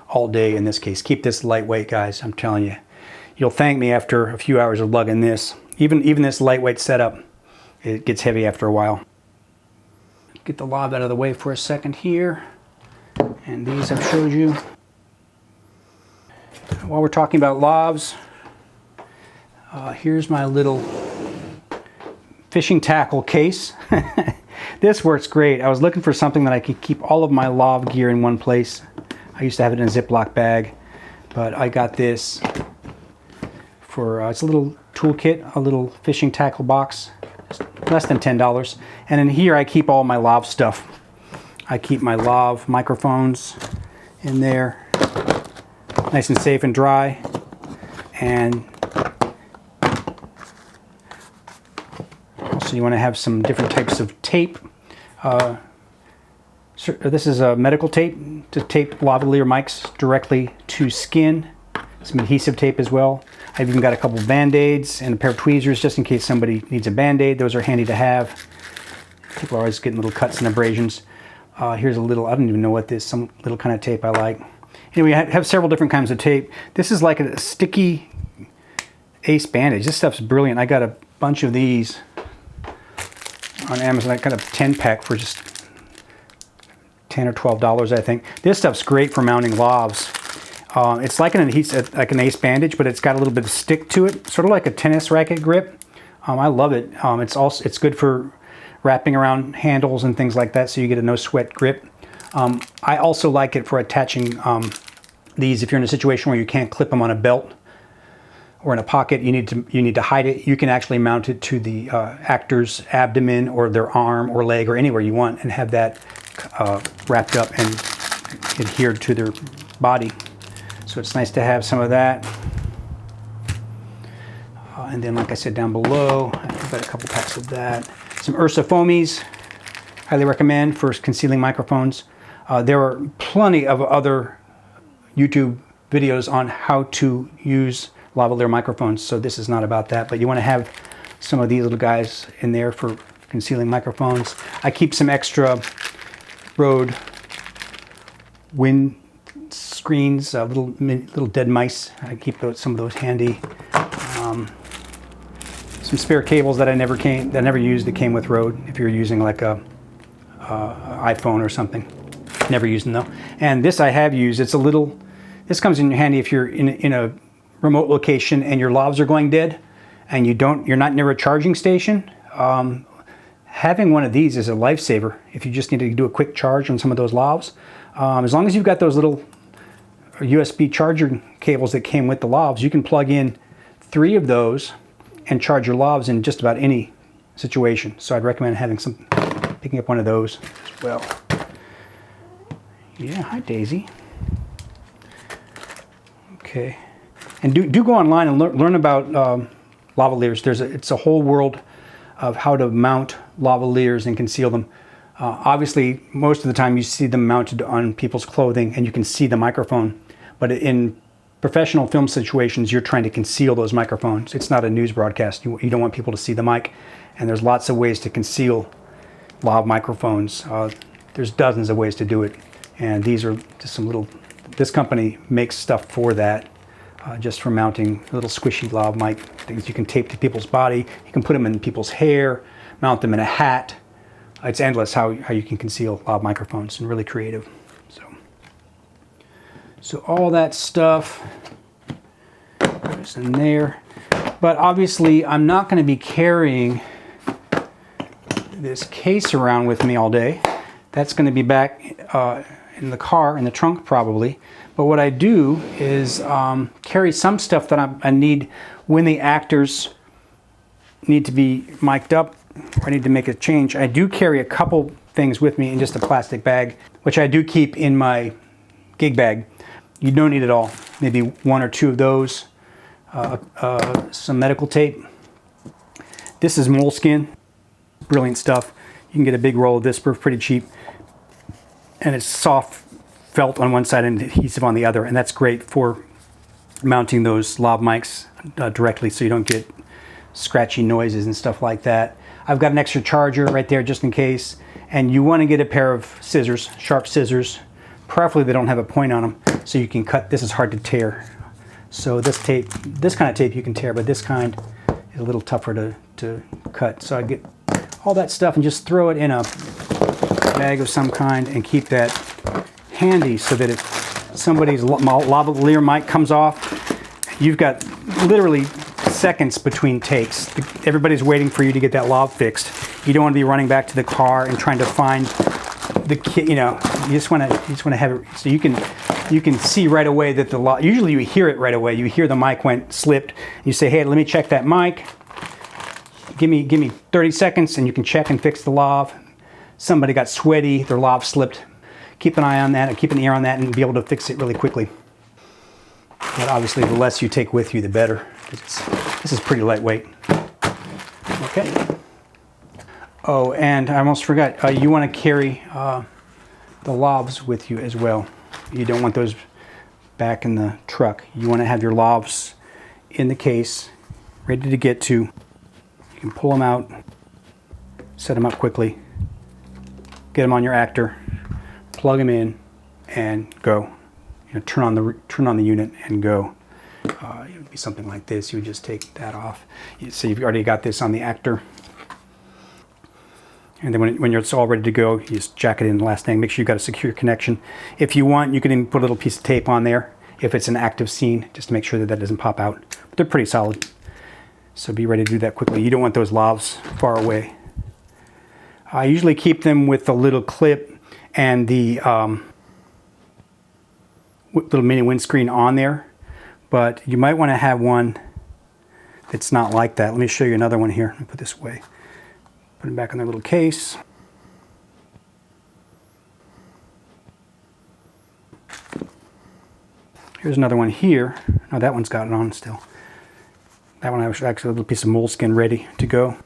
all day in this case. Keep this lightweight, guys. I'm telling you, you'll thank me after a few hours of lugging this. Even this lightweight setup, it gets heavy after a while. Get the lav out of the way for a second here, and these I've showed you. While we're talking about lavs, here's my little fishing tackle case. This works great. I was looking for something that I could keep all of my lav gear in one place. I used to have it in a Ziploc bag, but I got this for, it's a little toolkit, a little fishing tackle box, less than $10. And in here I keep all my lav stuff. I keep my lav microphones in there, nice and safe and dry. And also you want to have some different types of tape. This is a medical tape to tape lavalier mics directly to skin. Some adhesive tape as well. I've even got a couple band-aids and a pair of tweezers just in case somebody needs a band-aid. Those are handy to have. People are always getting little cuts and abrasions. Here's a little, I don't even know what this, some little kind of tape I like. Anyway, I have several different kinds of tape. This is like a sticky ace bandage. This stuff's brilliant. I got a bunch of these on Amazon. I got a 10-pack for just $10 or $12, I think. This stuff's great for mounting lavs. It's like an adhesive, like an ace bandage, but it's got a little bit of stick to it, sort of like a tennis racket grip. I love it. It's good for wrapping around handles and things like that, so you get a no sweat grip. I also like it for attaching these if you're in a situation where you can't clip them on a belt or in a pocket. You need to hide it. You can actually mount it to the actor's abdomen or their arm or leg or anywhere you want, and have that wrapped up and adhered to their body. So it's nice to have some of that. And then, like I said, down below, I've got a couple packs of that. Some Ursa foamies, highly recommend for concealing microphones. There are plenty of other YouTube videos on how to use lavalier microphones, so this is not about that, but you want to have some of these little guys in there for concealing microphones. I keep some extra Røde wind screens, little dead mice. I keep some of those handy. Some spare cables that I never used that came with Røde. If you're using like a iPhone or something, never used them though. And this I have used. It's a little. This comes in handy if you're in a remote location and your lavs are going dead, and you're not near a charging station. Having one of these is a lifesaver if you just need to do a quick charge on some of those lavs. As long as you've got those little USB charger cables that came with the lavs, you can plug in 3 of those and charge your lavs in just about any situation. So I'd recommend picking up one of those as well. Yeah, hi Daisy. Okay, and do go online and learn about lavaliers. It's a whole world of how to mount lavaliers and conceal them. Obviously, most of the time you see them mounted on people's clothing and you can see the microphone. But in professional film situations, you're trying to conceal those microphones. It's not a news broadcast. You don't want people to see the mic. And there's lots of ways to conceal lav microphones. There's dozens of ways to do it. And these are just some little, this company makes stuff for that, just for mounting little squishy lav mic things you can tape to people's body. You can put them in people's hair, mount them in a hat. It's endless how you can conceal lav microphones, and really creative. So all that stuff is in there. But obviously I'm not going to be carrying this case around with me all day. That's going to be back in the car, in the trunk probably. But what I do is carry some stuff that I need when the actors need to be mic'd up, or I need to make a change. I do carry a couple things with me in just a plastic bag, which I do keep in my gig bag. You don't need it all. Maybe 1 or 2 of those. Some medical tape. This is moleskin. Brilliant stuff. You can get a big roll of this for pretty cheap. And it's soft felt on one side and adhesive on the other. And that's great for mounting those lav mics directly so you don't get scratchy noises and stuff like that. I've got an extra charger right there just in case. And you want to get a pair of scissors, sharp scissors. Preferably they don't have a point on them, so you can cut. This is hard to tear. So this kind of tape you can tear, but this kind is a little tougher to cut. So I get all that stuff and just throw it in a bag of some kind and keep that handy so that if somebody's lavalier mic comes off, you've got literally seconds between takes. Everybody's waiting for you to get that lav fixed. You don't want to be running back to the car and trying to find the kit, you know. You just want to have it so you can see right away that the lav. Usually you hear it right away. You hear the mic slipped. You say, hey, let me check that mic. Give me 30 seconds, and you can check and fix the lav. Somebody got sweaty, their lav slipped. Keep an eye on that, or keep an ear on that, and be able to fix it really quickly. But obviously, the less you take with you, the better. This is pretty lightweight. Okay. Oh, and I almost forgot. You want to carry the lavs with you as well. You don't want those back in the truck. You want to have your lavs in the case, ready to get to. You can pull them out, set them up quickly, get them on your actor, plug them in, and go. You know, turn on the unit and go. It would be something like this. You would just take that off. So you've already got this on the actor. And then when it's all ready to go, you just jack it in the last thing. Make sure you've got a secure connection. If you want, you can even put a little piece of tape on there if it's an active scene, just to make sure that that doesn't pop out. But they're pretty solid. So be ready to do that quickly. You don't want those lavs far away. I usually keep them with the little clip and the little mini windscreen on there. But you might want to have one that's not like that. Let me show you another one here. Let me put this away. Put them back in their little case. Here's another one here. Oh, that one's got it on still. That one I was actually a little piece of moleskin ready to go.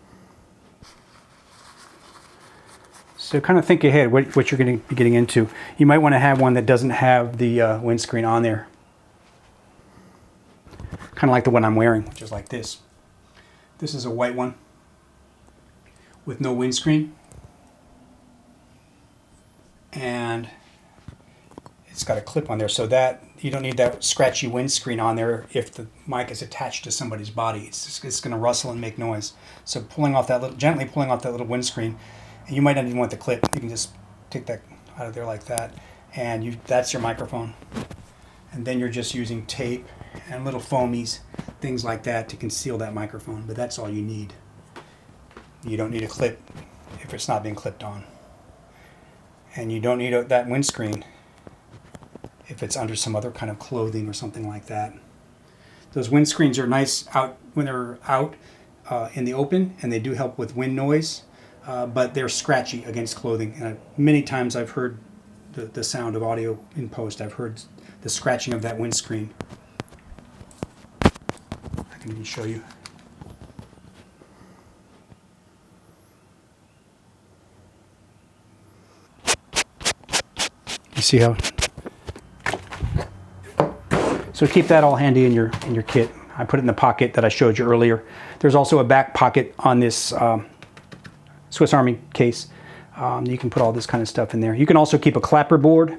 So kind of think ahead what you're going to be getting into. You might want to have one that doesn't have the windscreen on there. Kind of like the one I'm wearing, which is like this. This is a white one with no windscreen. And it's got a clip on there so that you don't need that scratchy windscreen on there if the mic is attached to somebody's body. It's going to rustle and make noise. So gently pulling off that little windscreen, and you might not even want the clip. You can just take that out of there like that, and that's your microphone. And then you're just using tape and little foamies, things like that, to conceal that microphone. But that's all you need. You don't need a clip if it's not being clipped on. And you don't need that windscreen if it's under some other kind of clothing or something like that. Those windscreens are nice out when they're out in the open, and they do help with wind noise, but they're scratchy against clothing. And many times I've heard the sound of audio in post. I've heard the scratching of that windscreen. I can even show you. You see how? So keep that all handy in your kit. I put it in the pocket that I showed you earlier. There's also a back pocket on this Swiss Army case. You can put all this kind of stuff in there. You can also keep a clapper board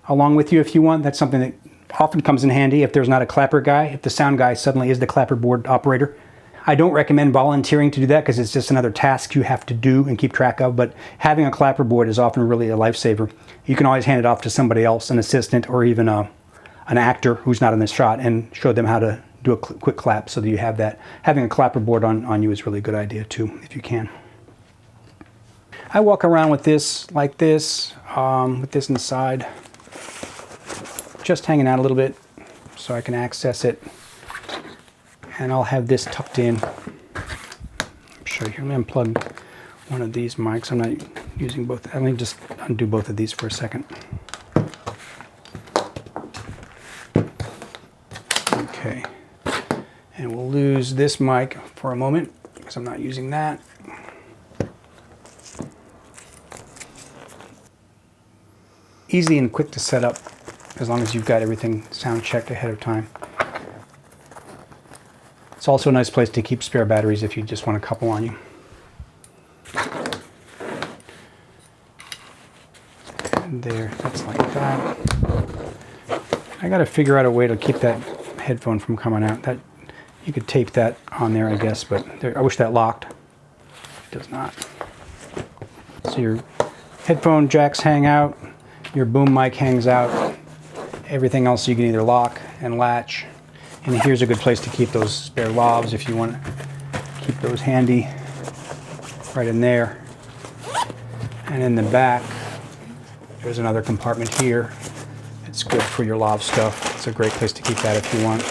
along with you if you want. That's something that often comes in handy if there's not a clapper guy, if the sound guy suddenly is the clapper board operator. I don't recommend volunteering to do that because it's just another task you have to do and keep track of, but having a clapper board is often really a lifesaver. You can always hand it off to somebody else, an assistant, or even an actor who's not in the shot, and show them how to do a quick clap so that you have that. Having a clapper board on you is really a good idea too, if you can. I walk around with this like this, with this inside, just hanging out a little bit so I can access it. And I'll have this tucked in. I'll show you here. Let me unplug one of these mics. I'm not using both. Let me just undo both of these for a second. Okay. And we'll lose this mic for a moment because I'm not using that. Easy and quick to set up as long as you've got everything sound checked ahead of time. It's also a nice place to keep spare batteries if you just want a couple on you. And there, that's like that. I got to figure out a way to keep that headphone from coming out. That you could tape that on there, I guess, but there, I wish that locked. It does not. So your headphone jacks hang out, your boom mic hangs out. Everything else you can either lock and latch. And here's a good place to keep those spare lavs if you want to keep those handy, right in there. And in the back, there's another compartment here. It's good for your lav stuff. It's a great place to keep that if you want.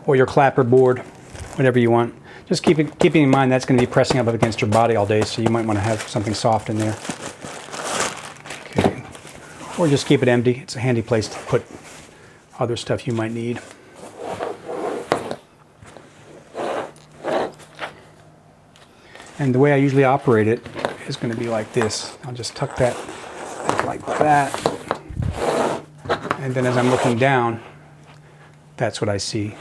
Or your clapper board, whatever you want. Just keeping in mind that's going to be pressing up against your body all day, so you might want to have something soft in there. Okay. Or just keep it empty. It's a handy place to put other stuff you might need. And the way I usually operate it is going to be like this. I'll just tuck that like that. And then as I'm looking down, that's what I see.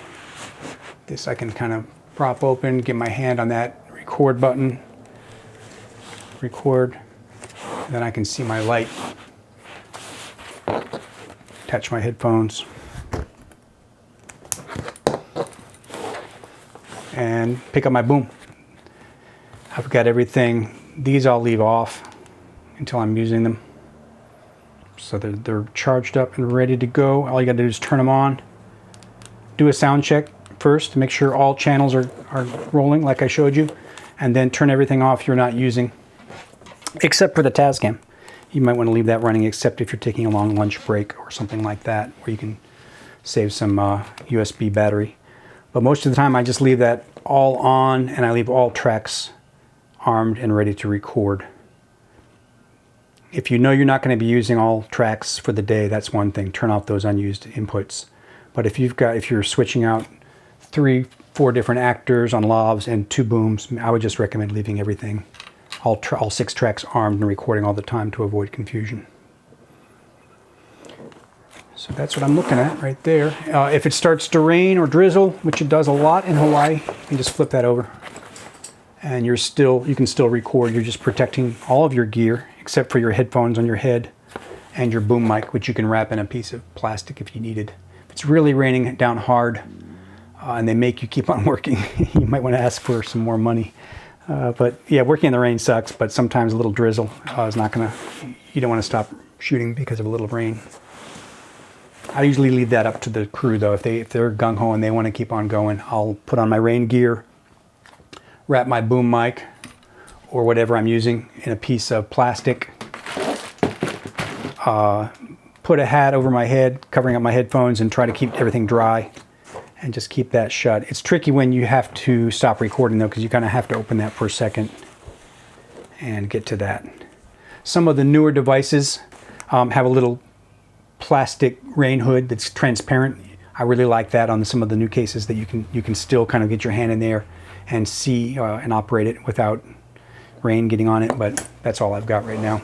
This I can kind of prop open, get my hand on that record button, record, and then I can see my light. Attach my headphones. And pick up my boom. I've got everything. These I'll leave off until I'm using them. So they're charged up and ready to go. All you got to do is turn them on. Do a sound check first to make sure all channels are rolling like I showed you. And then turn everything off you're not using. Except for the Tascam. You might want to leave that running except if you're taking a long lunch break or something like that, where you can save some USB battery. But most of the time I just leave that all on, and I leave all tracks armed and ready to record. If you know you're not going to be using all tracks for the day, that's one thing. Turn off those unused inputs. But if you're switching out 3-4 different actors on lavs and 2 booms, I would just recommend leaving everything all 6 tracks armed and recording all the time to avoid confusion. So that's what I'm looking at right there. If it starts to rain or drizzle, which it does a lot in Hawaii, you can just flip that over. And you can still record. You're just protecting all of your gear, except for your headphones on your head and your boom mic, which you can wrap in a piece of plastic if you needed. If it's really raining down hard and they make you keep on working, you might want to ask for some more money. But yeah, working in the rain sucks, but sometimes a little drizzle is not gonna, you don't want to stop shooting because of a little rain. I usually leave that up to the crew though. If they're gung-ho and they want to keep on going, I'll put on my rain gear, wrap my boom mic or whatever I'm using in a piece of plastic, put a hat over my head, covering up my headphones, and try to keep everything dry and just keep that shut. It's tricky when you have to stop recording though, because you kind of have to open that for a second and get to that. Some of the newer devices have a little plastic rain hood that's transparent. I really like that on some of the new cases, that you can still kind of get your hand in there and see and operate it without rain getting on it, but that's all I've got right now.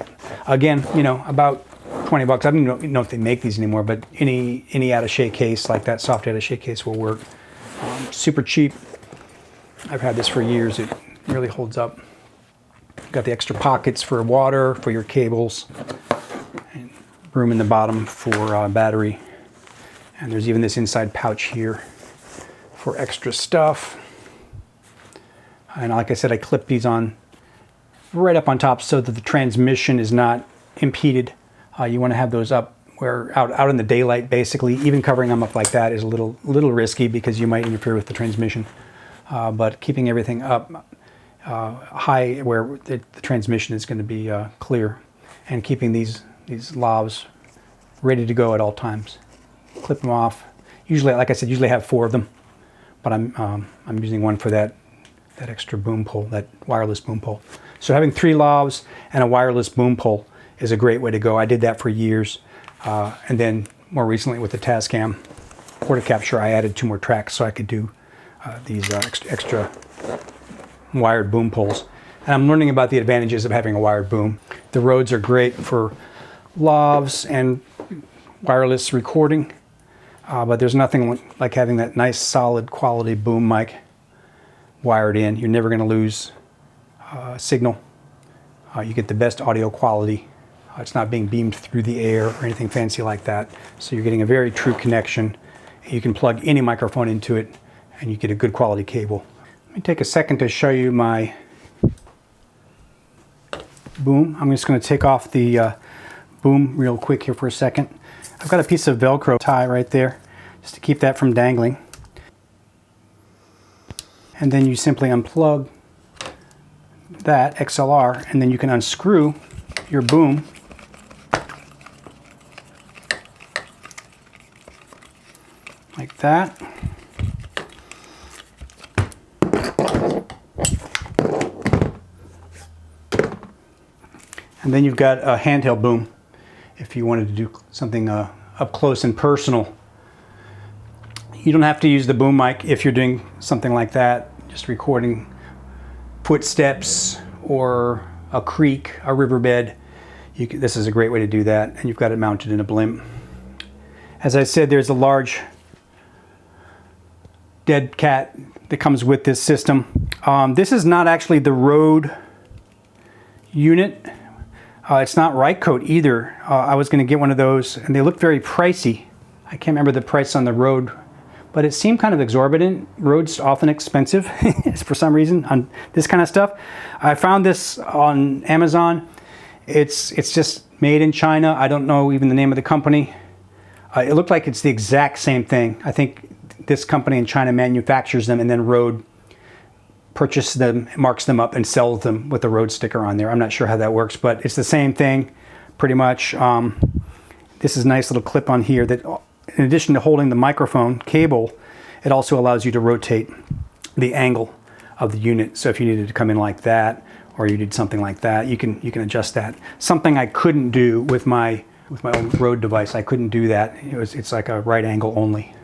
Again, you know, about 20 bucks. I don't even know if they make these anymore, but any attaché case like that, soft attaché case, will work. Super cheap. I've had this for years. It really holds up. Got the extra pockets for water, for your cables, and room in the bottom for battery. And there's even this inside pouch here for extra stuff. And like I said, I clip these on right up on top so that the transmission is not impeded. You want to have those up where out in the daylight, basically. Even covering them up like that is a little risky because you might interfere with the transmission. But keeping everything up high where the transmission is going to be clear, and keeping these lavs ready to go at all times. Clip them off. Usually, like I said, I have 4 of them, but I'm using one for that extra boom pole, that wireless boom pole. So having 3 lavs and a wireless boom pole is a great way to go. I did that for years, and then more recently with the Tascam Portacapture, I added 2 more tracks so I could do these extra wired boom poles. And I'm learning about the advantages of having a wired boom. The Rødes are great for lavs and wireless recording, but there's nothing like having that nice solid quality boom mic wired in. You're never going to lose signal. You get the best audio quality. It's not being beamed through the air or anything fancy like that. So you're getting a very true connection. You can plug any microphone into it and you get a good quality cable. Let me take a second to show you my boom. I'm just going to take off the boom real quick here for a second. I've got a piece of Velcro tie right there just to keep that from dangling. And then you simply unplug that XLR, and then you can unscrew your boom like that. And then you've got a handheld boom if you wanted to do something up close and personal. You don't have to use the boom mic if you're doing something like that, just recording footsteps or a creek, a riverbed. This is a great way to do that, and you've got it mounted in a blimp. As I said, there's a large dead cat that comes with this system. This is not actually the Røde unit. It's not Rycote either. I was going to get one of those, and they look very pricey. I can't remember the price on the Røde, but it seemed kind of exorbitant. Røde's often expensive for some reason on this kind of stuff. I found this on Amazon. It's just made in China. I don't know even the name of the company. It looked like it's the exact same thing. I think this company in China manufactures them, and then Røde purchases them, marks them up, and sells them with a Røde sticker on there. I'm not sure how that works, but it's the same thing pretty much. This is a nice little clip on here that, in addition to holding the microphone cable, it also allows you to rotate the angle of the unit. So if you needed to come in like that, or you did something like that, you can adjust that. Something I couldn't do with my own Røde device. I couldn't do that. It's like a right angle only.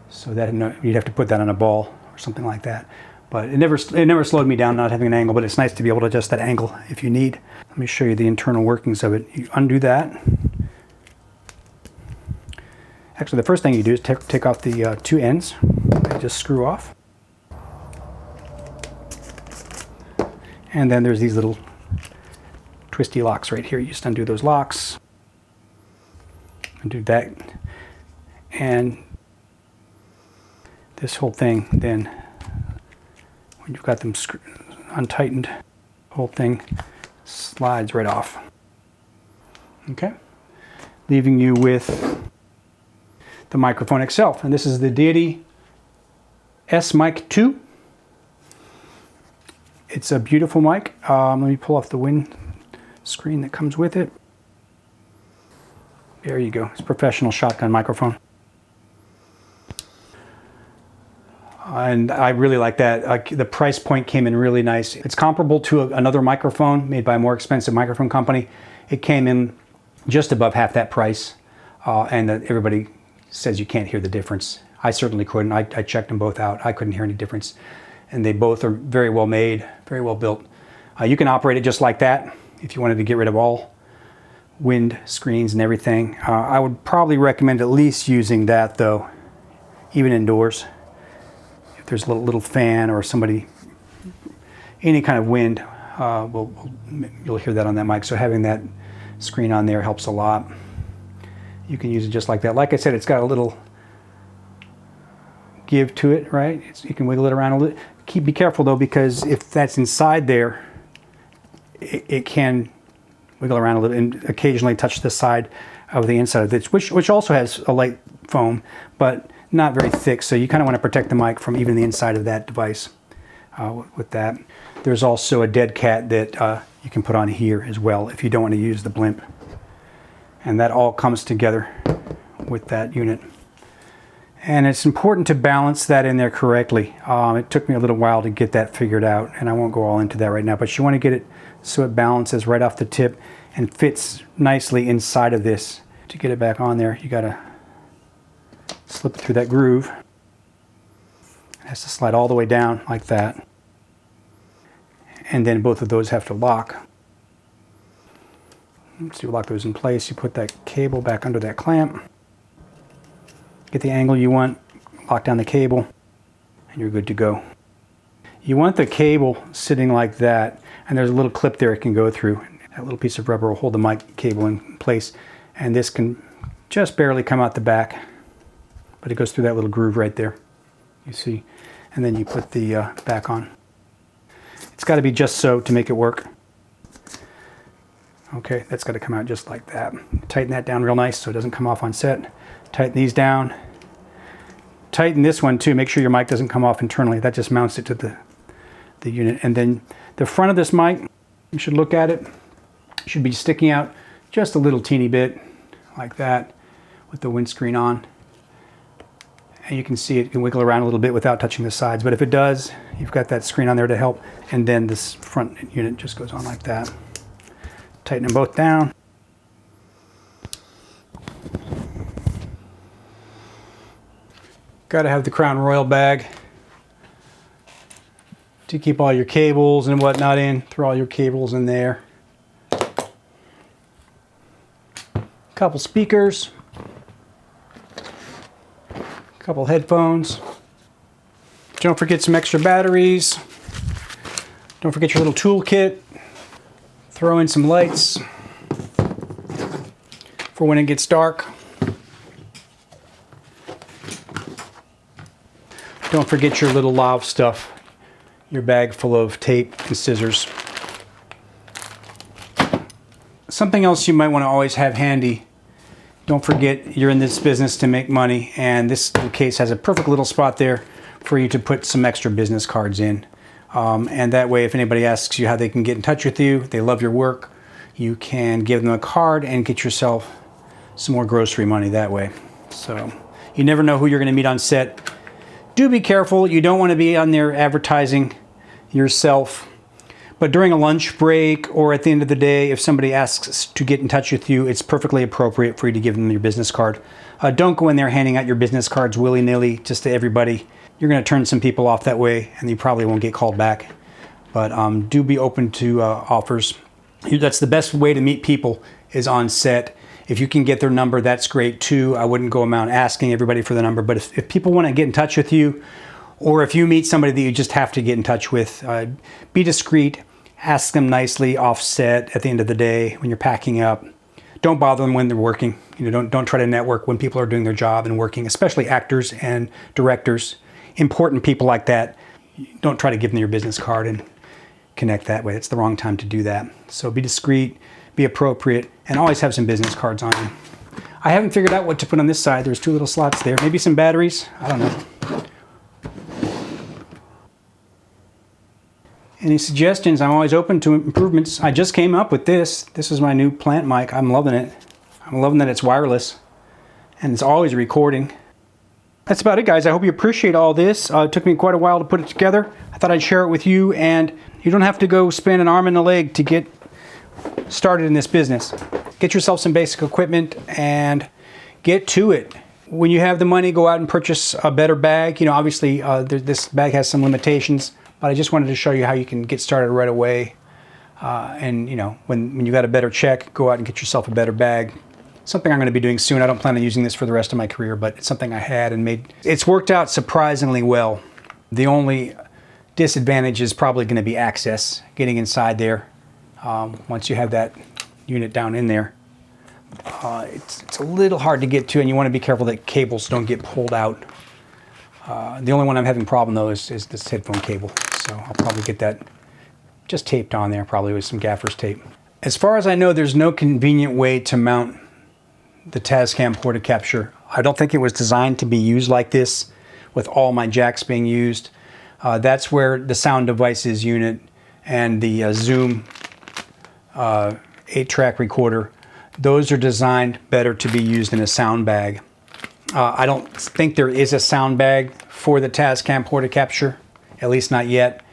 So that you'd have to put that on a ball or something like that. But it never slowed me down not having an angle, but it's nice to be able to adjust that angle if you need. Let me show you the internal workings of it. You undo that. Actually, the first thing you do is take off the two ends. They just screw off. And then there's these little twisty locks right here. You just undo those locks. Undo that. And this whole thing then, when you've got them untightened, the whole thing slides right off. Okay? Leaving you with the microphone itself. And this is the Deity Mic 2. It's a beautiful mic. Let me pull off the wind screen that comes with it. There you go. It's a professional shotgun microphone. And I really like that. The price point came in really nice. It's comparable to another microphone made by a more expensive microphone company. It came in just above half that price, and everybody says you can't hear the difference. I certainly couldn't. I checked them both out. I couldn't hear any difference. And they both are very well made, very well built. You can operate it just like that if you wanted to get rid of all wind screens and everything. I would probably recommend at least using that though, even indoors. If there's a little fan or somebody, any kind of wind, you'll hear that on that mic. So having that screen on there helps a lot. You can use it just like that. Like I said, it's got a little give to it, right? You can wiggle it around a little. Be careful though, because if that's inside there, it can wiggle around a little and occasionally touch the side of the inside of this, which also has a light foam, but not very thick. So you kind of want to protect the mic from even the inside of that device with that. There's also a dead cat that you can put on here as well if you don't want to use the blimp. And that all comes together with that unit. And it's important to balance that in there correctly. It took me a little while to get that figured out, and I won't go all into that right now, but you want to get it so it balances right off the tip and fits nicely inside of this. To get it back on there, you got to slip it through that groove. It has to slide all the way down like that. And then both of those have to lock. So you lock those in place, you put that cable back under that clamp. Get the angle you want, lock down the cable, and you're good to go. You want the cable sitting like that, and there's a little clip there it can go through. That little piece of rubber will hold the mic cable in place, and this can just barely come out the back, but it goes through that little groove right there, you see. And then you put the back on. It's got to be just so to make it work. Okay, that's got to come out just like that. Tighten that down real nice so it doesn't come off on set. Tighten these down. Tighten this one too. Make sure your mic doesn't come off internally. That just mounts it to the unit. And then the front of this mic, you should look at it. Should be sticking out just a little teeny bit like that with the windscreen on. And you can see it can wiggle around a little bit without touching the sides. But if it does, you've got that screen on there to help. And then this front unit just goes on like that. Tighten them both down. Got to have the Crown Royal bag to keep all your cables and whatnot in. Throw all your cables in there. Couple speakers. Couple headphones. Don't forget some extra batteries. Don't forget your little toolkit. Throw in some lights for when it gets dark. Don't forget your little Lav stuff, your bag full of tape and scissors. Something else you might want to always have handy. Don't forget you're in this business to make money, and this case has a perfect little spot there for you to put some extra business cards in. And that way, if anybody asks you how they can get in touch with you, they love your work, you can give them a card and get yourself some more grocery money that way. So you never know who you're going to meet on set. Do be careful. You don't want to be on there advertising yourself. But during a lunch break or at the end of the day, if somebody asks to get in touch with you, it's perfectly appropriate for you to give them your business card. Don't go in there handing out your business cards willy-nilly just to everybody. you're going to turn some people off that way, and you probably won't get called back. But do be open to offers. That's the best way to meet people, is on set. If you can get their number, that's great too. I wouldn't go around asking everybody for the number, but if people want to get in touch with you, or if you meet somebody that you just have to get in touch with, be discreet, ask them nicely off set at the end of the day when you're packing up. Don't bother them when they're working. Don't try to network when people are doing their job and working, especially actors and directors. Important people like that, don't try to give them your business card and connect that way. It's the wrong time to do that. So be discreet, be appropriate, and always have some business cards on you. I haven't figured out what to put on this side. There's 2 little slots there. Maybe some batteries. I don't know. Any suggestions? I'm always open to improvements. I just came up with this. This is my new plant mic. I'm loving it. I'm loving that it's wireless and it's always recording. That's about it, guys. I hope you appreciate all this. It took me quite a while to put it together. I thought I'd share it with you, and you don't have to go spend an arm and a leg to get started in this business. Get yourself some basic equipment and get to it. When you have the money, go out and purchase a better bag. Obviously this bag has some limitations, but I just wanted to show you how you can get started right away. And when you got a better check, go out and get yourself a better bag. Something I'm going to be doing soon. I don't plan on using this for the rest of my career, but it's something I had and made. It's worked out surprisingly well. The only disadvantage is probably going to be access, getting inside there. Once you have that unit down in there, it's a little hard to get to, and you want to be careful that cables don't get pulled out. The only one I'm having a problem though is this headphone cable, so I'll probably get that just taped on there, probably with some gaffer's tape. As far as I know, there's no convenient way to mount the Tascam Portacapture. I don't think it was designed to be used like this, with all my jacks being used. That's where the sound devices unit and the Zoom 8-track recorder, those are designed better to be used in a sound bag. I don't think there is a sound bag for the Tascam Portacapture, at least not yet.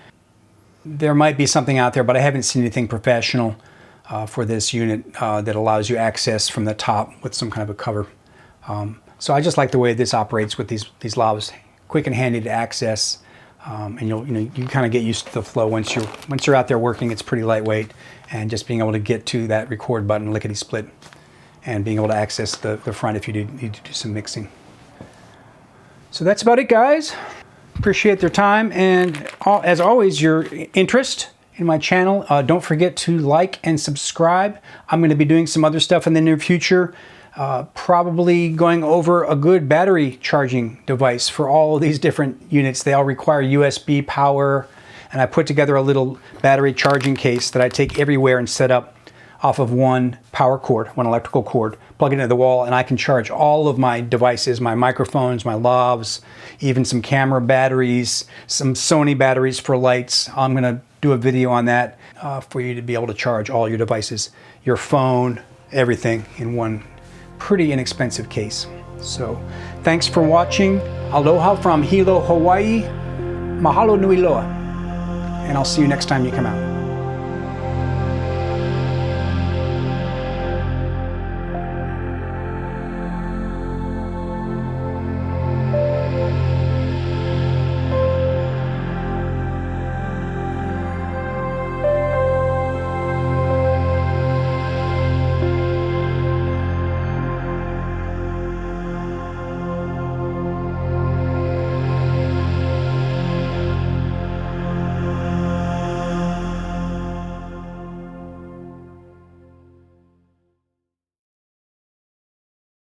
There might be something out there, but I haven't seen anything professional for this unit that allows you access from the top with some kind of a cover. So I just like the way this operates with these lavs, quick and handy to access. And you kind of get used to the flow once you're out there working. It's pretty lightweight, and just being able to get to that record button lickety split, and being able to access the front if you need to do some mixing. So that's about it, guys. Appreciate their time, and as always, your interest in my channel. Don't forget to like and subscribe. I'm going to be doing some other stuff in the near future. Probably going over a good battery charging device for all of these different units. They all require USB power, and I put together a little battery charging case that I take everywhere and set up off of one power cord, one electrical cord, plug it into the wall, and I can charge all of my devices, my microphones, my lavs, even some camera batteries, some Sony batteries for lights. I'm going to do a video on that for you to be able to charge all your devices, your phone, everything in one pretty inexpensive case. So thanks for watching. Aloha from Hilo, Hawaii. Mahalo nui loa. And I'll see you next time you come out.